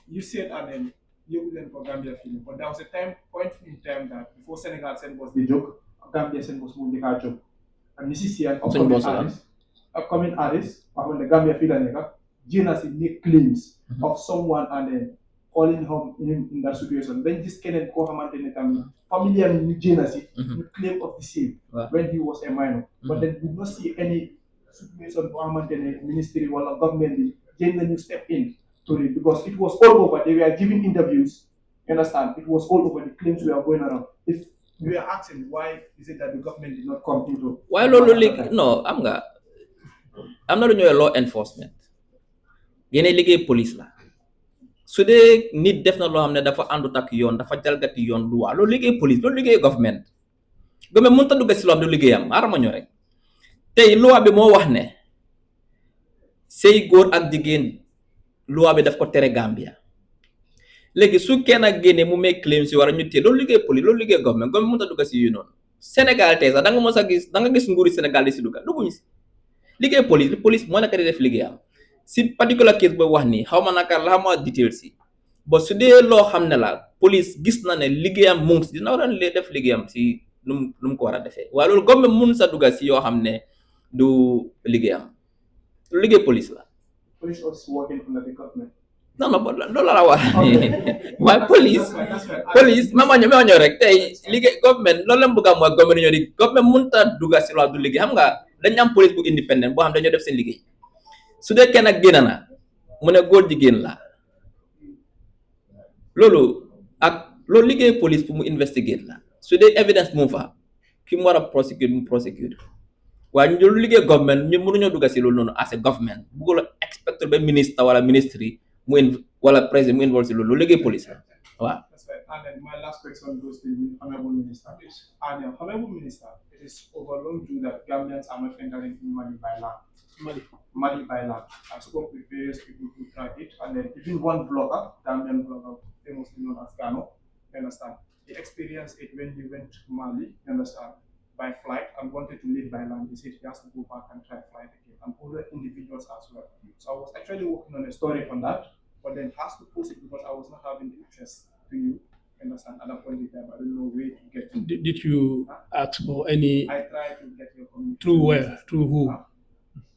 you said and then you went for Gambia film, but there was a point in time that before Senegal sent was the joke, Gambia sent was moving the joke. And this is here upcoming artist, when the Gambia film Gina make claims of someone and then calling him in that situation. Then this Kenneth Kohamantene familiar with Gina you claim of the same when he was a minor. But then we not see any situation Kohamantene ministry or government Gina you step in to it because it was all over. They were giving interviews. You understand? It was all over. The claims were going around. If we were asking why is it that the government did not come into why no am na lu ñëwee law enforcement yéen liggéey police la su dee nit def na loo xam ne dafa àndut ak yoon dafa jalgati yoon lu waa loolu liggéey police loolu liggéey government mënut a dugg si loo xam ne liggéeyam arama ñoo rek tey loi bi moo wax ne sëy góor ak jigéen loi bi daf ko tere Gambia léegi su kenn ak génne mu make claim si war a ñu téye loolu liggéey police loolu liggéey government mënut a dugg si yu noonu Sénégal tey sax da nga mos a gis da nga gis nguuri Sénégal di si dugguñu si liggéey police moo nekk di def liggéeyam si particular case boobu wax nii xaw ma naka la ma details si ba su dee loo xam ne la police gis na ne liggéeyam mu ngi si dina war a def liggéeyam si nu mu ko war a defee waaye loolu government mun sa dugga si yoo xam ne du liggéeyam lu liggéey police la. Police was working under the government. non loolu la wax waaye police ma ñëw rek tey liggéey government loolu la mu bëgg a mooy government ñoo di government mun ta dugga si loolu du liggéey xam nga dañu am police bu independent boo xam dañoo def seen liggéey su dee kenn ak génn na mu ne góor jigéen la loolu liggéey police pour mu investigate la su dee evidence mu fa ki mu war a prosecute waaye ñu lu liggéey government ñu mënuñoo dugg si loolu noonu as a government bëggul inspecteur ba ministre wala ministre yi wala président mu involve si loolu liggéey police la waaw. And then my last question goes to the Honorable Minister. And the Honorable Minister, it is overlooked that Gambians are not entering in Mali by land. Mali by land. I spoke with various people who tried it, and then even one blogger, Gambian blogger, famously known as Gano, you understand? He experienced it when he went to Mali, you understand, by flight. and wanted to live by land, he said he has to go back and try flight again, and other individuals as well. So I was actually working on a story on that, but then has to post it because I was not having the access to you. Understand? At that point in time, I don't know where to get it. Did you ask for any? I tried to get your communication. Through where? Through who?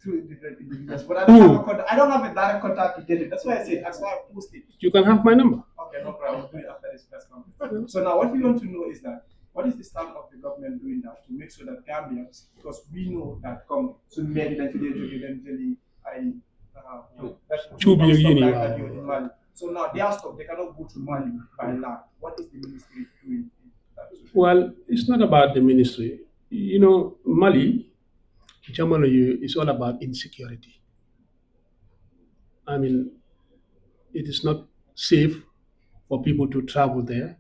Through different individuals, but I don't have a direct contact to get it. That's why I said, that's why I posted. You can have my number. Okay, no problem. I'll do it after this press conference. So now what we want to know is that, what is the stand of the government doing that to make sure that Gambians, because we know that come to many eventually so now they are stopped, they cannot go to Mali by land. What is the ministry doing? Well, it's not about the ministry. You know, Mali, Jamano, is all about insecurity. I mean, it is not safe for people to travel there,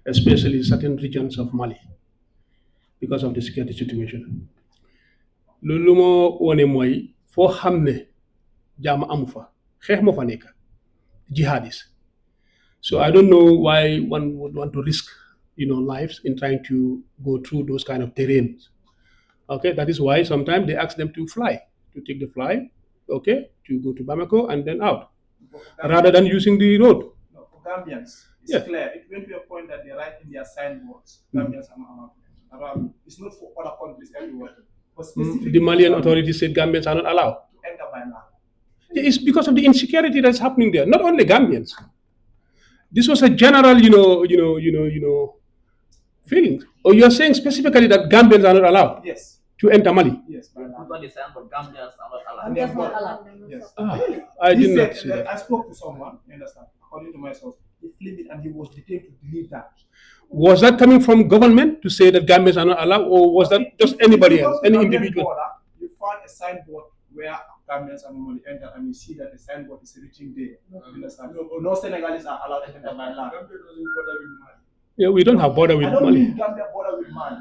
especially in certain regions of Mali, because of the security situation. Lulumo one moy fo xamne jam amu fa xex mo fa nek jihadis. So I don't know why one would want to risk, lives in trying to go through those kind of terrains. Okay, that is why sometimes they ask them to fly, to take the fly, okay, to go to Bamako and then out, rather than using the road. No, for Gambians, it's clear. It went to a point that they write in their signboards, Gambians are not. It's not for other countries everywhere. But The Malian authorities said Gambians are not allowed. To enter by land. It's because of the insecurity that's happening there. Not only Gambians. This was a general, feeling. Or you're saying specifically that Gambians are not allowed? Yes. To enter Mali? Yes. Gambians are not allowed. Yes. I did not see that. I spoke to someone, you understand, according to my source, he flipped it and he was detained to delete that. Was that coming from government to say that Gambians are not allowed, or was that just anybody else, any individual? Border, you find a signboard where Gambians are normally enter, and you see that the signboard is reaching there. You understand? No Senegalese are allowed to enter by land. Gambia doesn't border with Mali. Yeah, we don't have border with Mali. I don't mean Gambia border with Mali.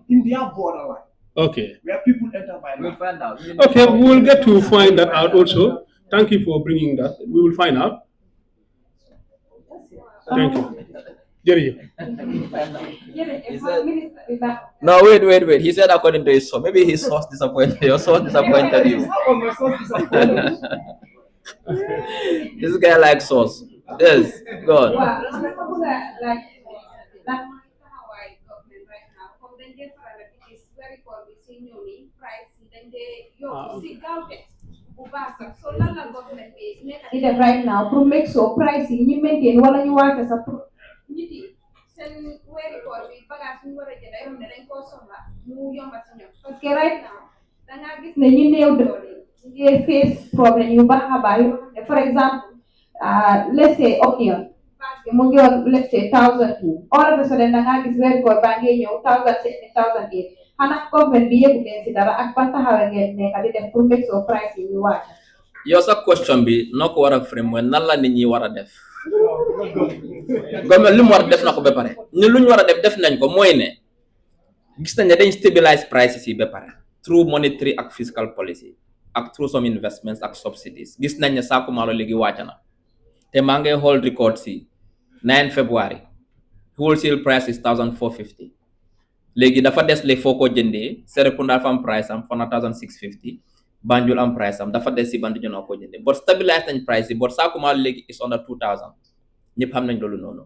In their borderline. Okay. Where people enter by land. We'll find out. Okay, we will get to find that out also. Thank you for bringing that. We will find out. Thank you. Jerry. No, wait. He said according to his source. Maybe his source disappointed. Your source disappointed you. This guy likes sauce. Yes, go on. Right now to make sure price you maintain wala ñu wàcc sa nit yi seen weeri koor bi bagage ñu war a jënd yoo xam ne dañ koo soxla mu yomba si ñoom parce que right now dangaa gis ne ñu néew doole ñu ngi face problème yu baax a baax yoo xam ne for exemple let's say onion parce que mu ngi woon let's say 1002 all of a sudden dangaa gis weeri koor baa ngi ñëw 1007 1008 xanaa government bi yëgu leen si dara ak ban taxawee ngeen nekk di def pour make sure price yi ñu wàcc. Yow sa question bi noo ko war a frame mooy nan la nit ñi war a def government li mu war a def na ko ba pare ñun lu ñu war a def nañ ko mooy ne gis nañ ne dañ stabilize prices yi ba pare through monetary ak fiscal policy ak through some investments ak subsidies gis nañ ne saaku maalo léegi wàcc na te maa ngi hold record si 9 February wholesale price is 1450 léegi dafa des léegi foo ko jëndee Serekunda dafa am price am 1650 Banjul am price am dafa des si bandu ñoo ko jëndee but stabilize nañ price yi but saaku maalo léegi is under 2000 ñëpp xam nañ loolu noonu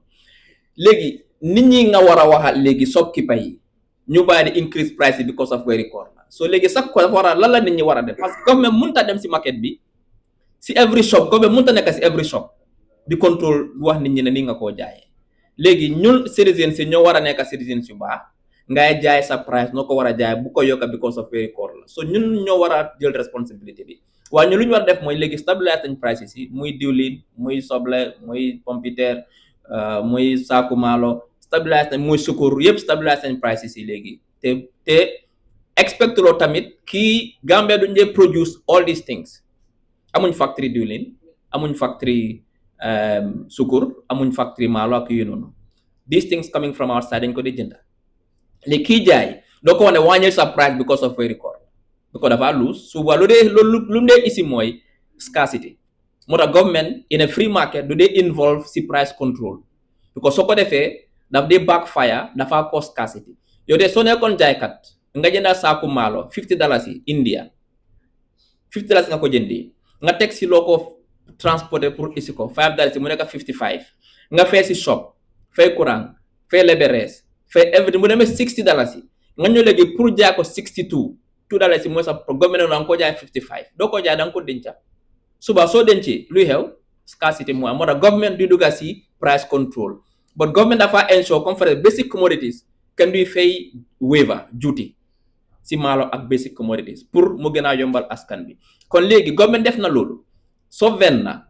léegi nit ñi nga war a waxal léegi shopkeeper yi ñu bàyyi di increase price yi because of weeri koor la so léegi sax ko dafa war a lan la nit ñi war a def parce que government mënut a dem si market bi si every shop government mënut a nekk si every shop di contrôle wax nit ñi ne ni nga koo jaayee léegi ñun citizens si ñoo war a nekk citizens yu baax ngay jaay sa price noo ko war a jaay bu ko yokka because of weeri koor la so ñun ñoo war a jël responsibility bi waaye ñu lu ñu war a def mooy léegi stabilise nañ prices yi muy diwlin muy soble muy pompiteer muy saaku maalo stabilise nañ muy sukur yëpp stabilise nañ prices yi léegi te expect loo tamit kii Gambia duñ dee produce all these things amuñ factory diwlin amuñ factory sukur amuñ factory maalo ak yu noonu these things coming from outside dañ ko di jënda léegi kii jaay doo ko wane wàññil sa price because of weeri koor because dafa lose suba lu mu dee isi mooy scarcity moo tax government in a free market du dee involve si price control because soo ko defee daf dee backfire dafa cause scarcity yow de soo nekkoon jaaykat nga jënda saaku maalo $50 India, $50 nga ko jëndee, nga teg si loo ko transporter pour isi ko $5 mu nekk 55, nga fay si shop, fay courant, fay leberees, fay everything mu demee $60, nga ñëw léegi pour jaay ko 62 $2 mooy sa government nga ko jaay 55, doo ko jaay da nga ko denca. Suba soo dencee luy xew scarcity moo am, moo tax government du dugga si price control, but government dafa ensure comme for basic commodities kenn duy fay waiver duty si maalo ak basic commodities pour mu gën a yombal askan bi. Kon léegi government def na loolu, soo ven na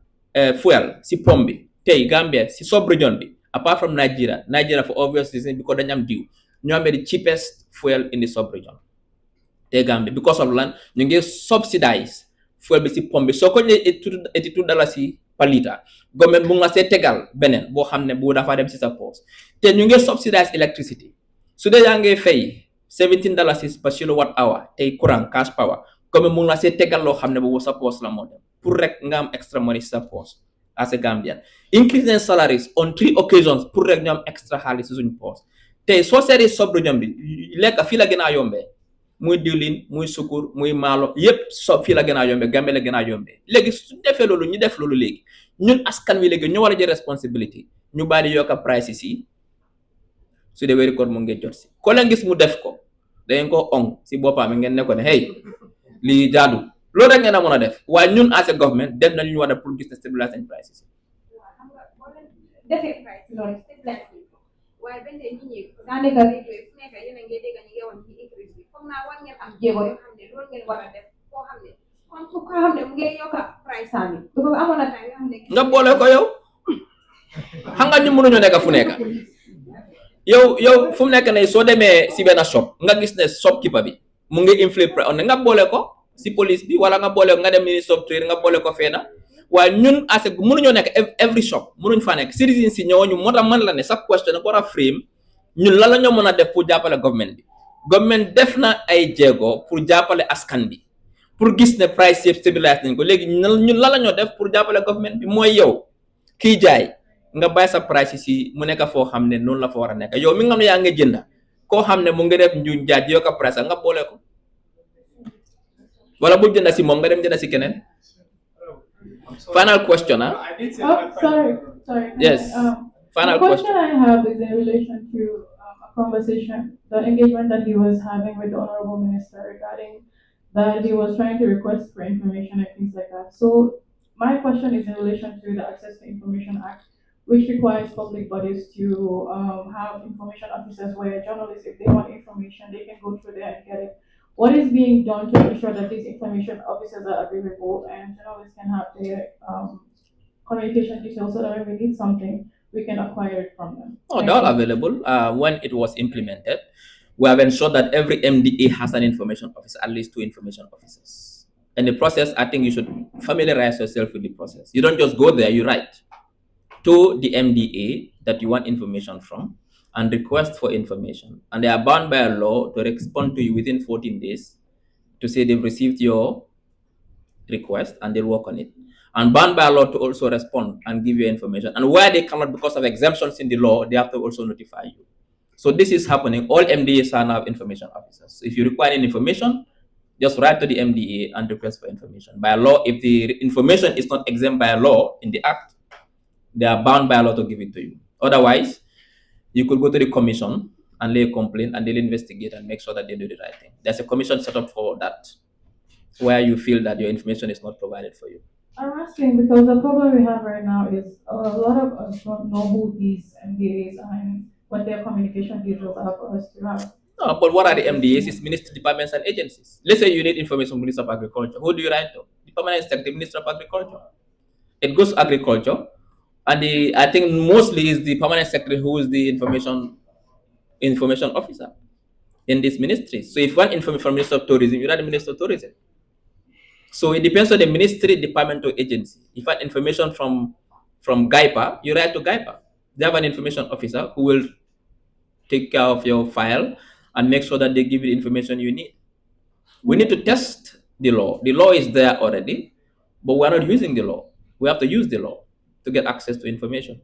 fuel si pom bi tey Gambia si sub region bi apart from Nigeria for obvious reason because dañu am diw ñoo amee the cheapest fuel in the sub region tey Gambia because of lan ñu ngi subsidize fuel bi si pom bi soo ko ñëwee $82 per litre, government mu nga see tegal beneen boo xam ne bu dafa dem si sa poche. te ñu ngi subsidize electricity, su dee yaa ngi fay $17 per kilowatt hour tey courant cash power, government mu nga see tegal loo xam ne boobu sa poche la moo dem pour rek nga am extra money si sa poche. As a Gambian increasing salaries on 3 occasions pour rek ñu am extra xaalis si suñu poche. tey soo seetee sub region bi lekk fii la gën a yombee, muy diwlin muy sukur muy maalo yépp fii la gën a yombee, Gambie la gën a yombee. léegi su defee loolu ñu def loolu léegi ñun askan wi léegi ñu war a jël responsibility ñu bàyyi di yokka prices yi su dee weeri koor mu ngi jot si ko leen gis mu def ko dangeen ko ong si boppam ngeen ne ko ne hey lii jaadu loolu rek ngeen a mën a def, waaye ñun as a government def nañu ñu war a pour gis ne stabiliser prices yi. defee price loolu stabilise waaye benn tey nit ñi daanaka rajo yi fu nekk yéen a ngi dégg ñu ngi woon ci increase bi foog naa war ngeen am jéego yoo xam ne loolu ngeen war a def koo xam ne kon ku ko xam ne mu ngi yokk price am yi parce que amoon na temps yoo xam ne nga boole ko yow xam nga ñu mënuñu nekk fu nekk yow fu mu nekk ne soo demee si benn shop nga gis ne shopkeeper bi mu ngi inflate price on nga boole ko si police bi wala nga boole ko nga dem ministre of trade nga boole ko feena. waaye ñun as mënuñoo nekk every shop mënuñ fa nekk citizen si ñëwoñu moo tax man la ne sa question ko war a frame ñun lan la ñoo mën a def pour jàppale government bi. government def na ay jéego pour jàppale askan bi pour gis ne price yëpp stabilise nañ ko léegi ñun lan la ñoo def pour jàppale government bi mooy yow kii jaay nga bàyyi sa price si mu nekk foo xam ne noonu la fa war a nekk yow mi nga xam ne yaa ngi jënd koo xam ne mu ngi def njuñ jaaj yokk price nga boole ko wala bu jënd si moom nga dem jënd si keneen. Final question, huh? Sorry. Yes. Final the question question. I have is in relation to a conversation, the engagement that he was having with the Honorable Minister regarding that he was trying to request for information and things like that. So my question is in relation to the Access to Information Act, which requires public bodies to have information officers where journalists, if they want information, they can go through there and get it. What is being done to ensure that these information officers are available and journalists can have their communication details so that when we need something, we can acquire it from them? Oh, they're all available. When it was implemented, we have ensured that every MDA has an information officer, at least 2 information officers. In the process, I think you should familiarize yourself with the process. You don't just go there, you write to the MDA that you want information from and request for information. And they are bound by a law to respond to you within 14 days to say they've received your request and they'll work on it. And bound by a law to also respond and give you information. And where they cannot, because of exemptions in the law, they have to also notify you. So this is happening. All MDAs are now information officers. So if you require any information, just write to the MDA and request for information. By law, if the information is not exempt by a law in the Act, they are bound by a law to give it to you. Otherwise, you could go to the commission and lay a complaint and they'll investigate and make sure that they do the right thing. There's a commission set up for that, where you feel that your information is not provided for you. I'm asking because the problem we have right now is a lot of us don't know who these MDAs are and what their communication details are for us to have. No, but what are the MDAs? It's ministry departments and agencies. Let's say you need information from Minister of Agriculture. Who do you write to? The permanent secretary, Minister of Agriculture. It goes to agriculture, and I think mostly is the permanent secretary who is the information officer in this ministry. So if one information from Minister of Tourism, you write the Minister of Tourism. So it depends on the ministry, department, or agency. If you want information from GAIPA, you write to GAIPA. They have an information officer who will take care of your file and make sure that they give you the information you need. We need to test the law. The law is there already, but we're not using the law. We have to use the law to get access to information.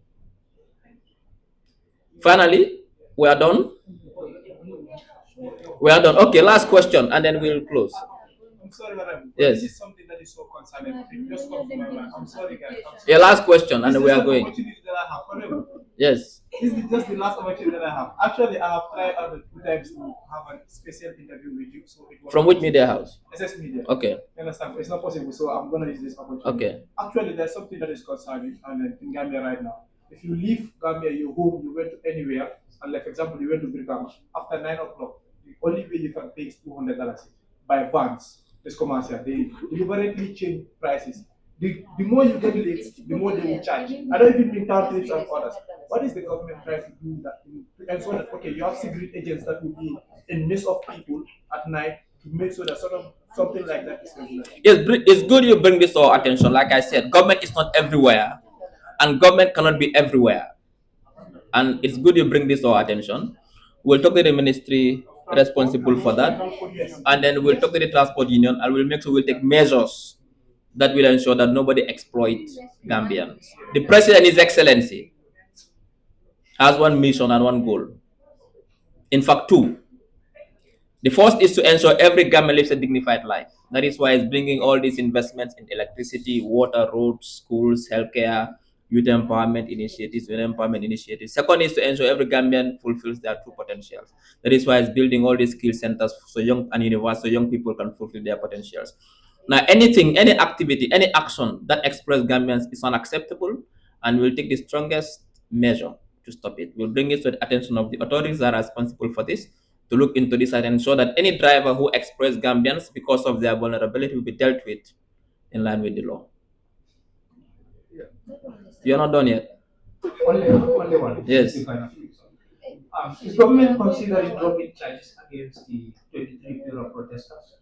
Finally, we are done. We are done. Okay, last question, and then we'll close. I'm sorry, madam. Yes. This is something that is so concerning. It just comes to my mind. I'm sorry, guys. Yeah, last question, and we are going. Opportunity that I have forever. Yes. This is just the last opportunity that I have. Actually, I have tried other two times to have a special interview with you. So it was From which media house? SS Media. Okay. You understand? It's not possible, so I'm gonna use this opportunity. Okay. Actually, there's something that is concerning and in Gambia right now. If you leave Gambia, you home, you went to anywhere, and like for example, you went to Brikama after 9 o'clock, the only way you can pay is $200 by vans. This commercial, they deliberately change prices. The more you get late, the more they will charge. I don't even mean town trips and others. What is the government trying to do that to ensure that okay, you have secret agents that will be in midst of people at night to make sure that sort of something like that is regulated? It's good you bring this to our attention. Like I said, government is not everywhere, and government cannot be everywhere. And it's good you bring this to our attention. We'll talk to the ministry responsible for that, and then we'll talk to the transport union, and we'll make sure we'll take measures that will ensure that nobody exploits Gambians. The president, His Excellency, has one mission and one goal. In fact, two. The first is to ensure every Gambian lives a dignified life. That is why it's bringing all these investments in electricity, water, roads, schools, healthcare, youth empowerment initiatives, women empowerment initiatives. Second is to ensure every Gambian fulfills their true potentials. That is why it's building all these skill centers so young and university, so young people can fulfill their potentials. Now, anything, any activity, any action that expresses Gambians is unacceptable, and we'll take the strongest measure to stop it. We'll bring it to the attention of the authorities that are responsible for this to look into this and ensure that any driver who exploits Gambians because of their vulnerability will be dealt with in line with the law. You're not done yet? Only one. Yes. Is government considering dropping charges against the 23 period protesters?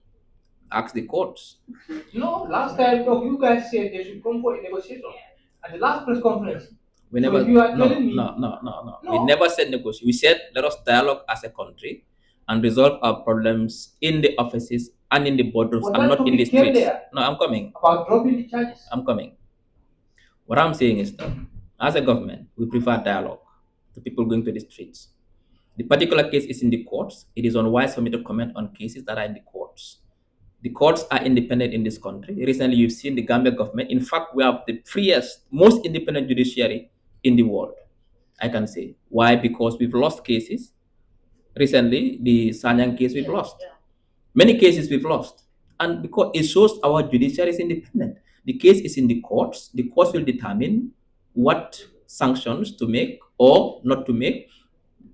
Ask the courts. No, last time you guys said they should come for a negotiation. At the last press conference, We never, so you are no, telling me, no. We never said negotiation. We said let us dialogue as a country and resolve our problems in the offices and in the boardrooms and not in the streets. No, I'm coming. About dropping the charges. I'm coming. What I'm saying is that as a government, we prefer dialogue to people going to the streets. The particular case is in the courts. It is unwise for me to comment on cases that are in the courts. The courts are independent in this country. Recently, you've seen the Gambia government. In fact, we have the freest, most independent judiciary in the world, I can say. Why? Because we've lost cases. Recently, the Sanyang case we've lost. Many cases we've lost. And because it shows our judiciary is independent. The case is in the courts. The courts will determine what sanctions to make or not to make.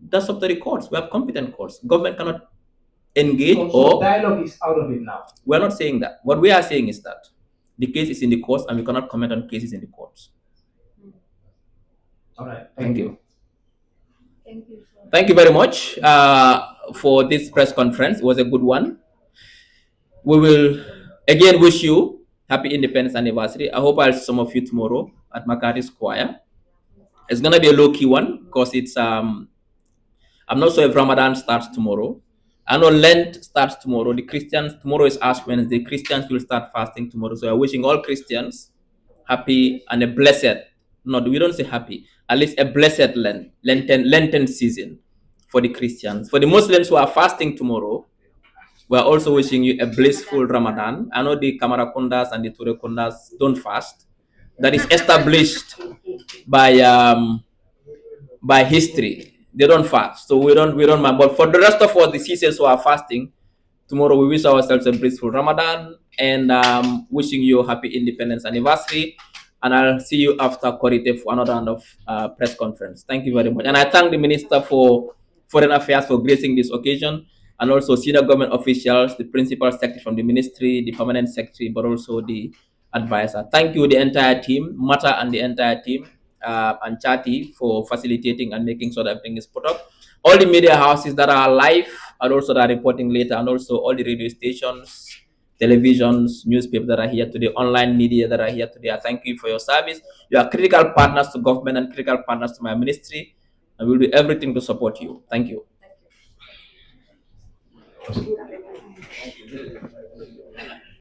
That's up to the courts. We have competent courts. Government cannot engage So dialogue is out of it now. We're not saying that. What we are saying is that the case is in the courts and we cannot comment on cases in the courts. All right. Thank you. Thank you, sir. Thank you very much for this press conference. It was a good one. We will again wish you happy Independence Anniversary. I hope I'll see some of you tomorrow at Makati Square. It's gonna be a low-key one because it's I'm not sure if Ramadan starts tomorrow. I know Lent starts tomorrow. The Christians, tomorrow is Ash Wednesday. Christians will start fasting tomorrow. So I'm wishing all Christians happy and a blessed, no, we don't say happy, at least a blessed Lenten season for the Christians. For the Muslims who are fasting tomorrow, we are also wishing you a blissful Ramadan. I know the Kamarakundas and the Turekundas don't fast. That is established by history. They don't fast, so we don't mind. But for the rest of us, the CCs who are fasting, tomorrow we wish ourselves a blissful Ramadan and wishing you a happy Independence Anniversary. And I'll see you after Korite for another round of press conference. Thank you very much. And I thank the Minister for Foreign Affairs for gracing this occasion, and also senior government officials, the principal secretary from the ministry, the permanent secretary, but also the advisor. Thank you, the entire team, Mata and the entire team, and Chati for facilitating and making sure that everything is put up. All the media houses that are live and also that are reporting later, and also all the radio stations, televisions, newspapers that are here today, online media that are here today. I thank you for your service. You are critical partners to government and critical partners to my ministry, and we'll do everything to support you. Thank you.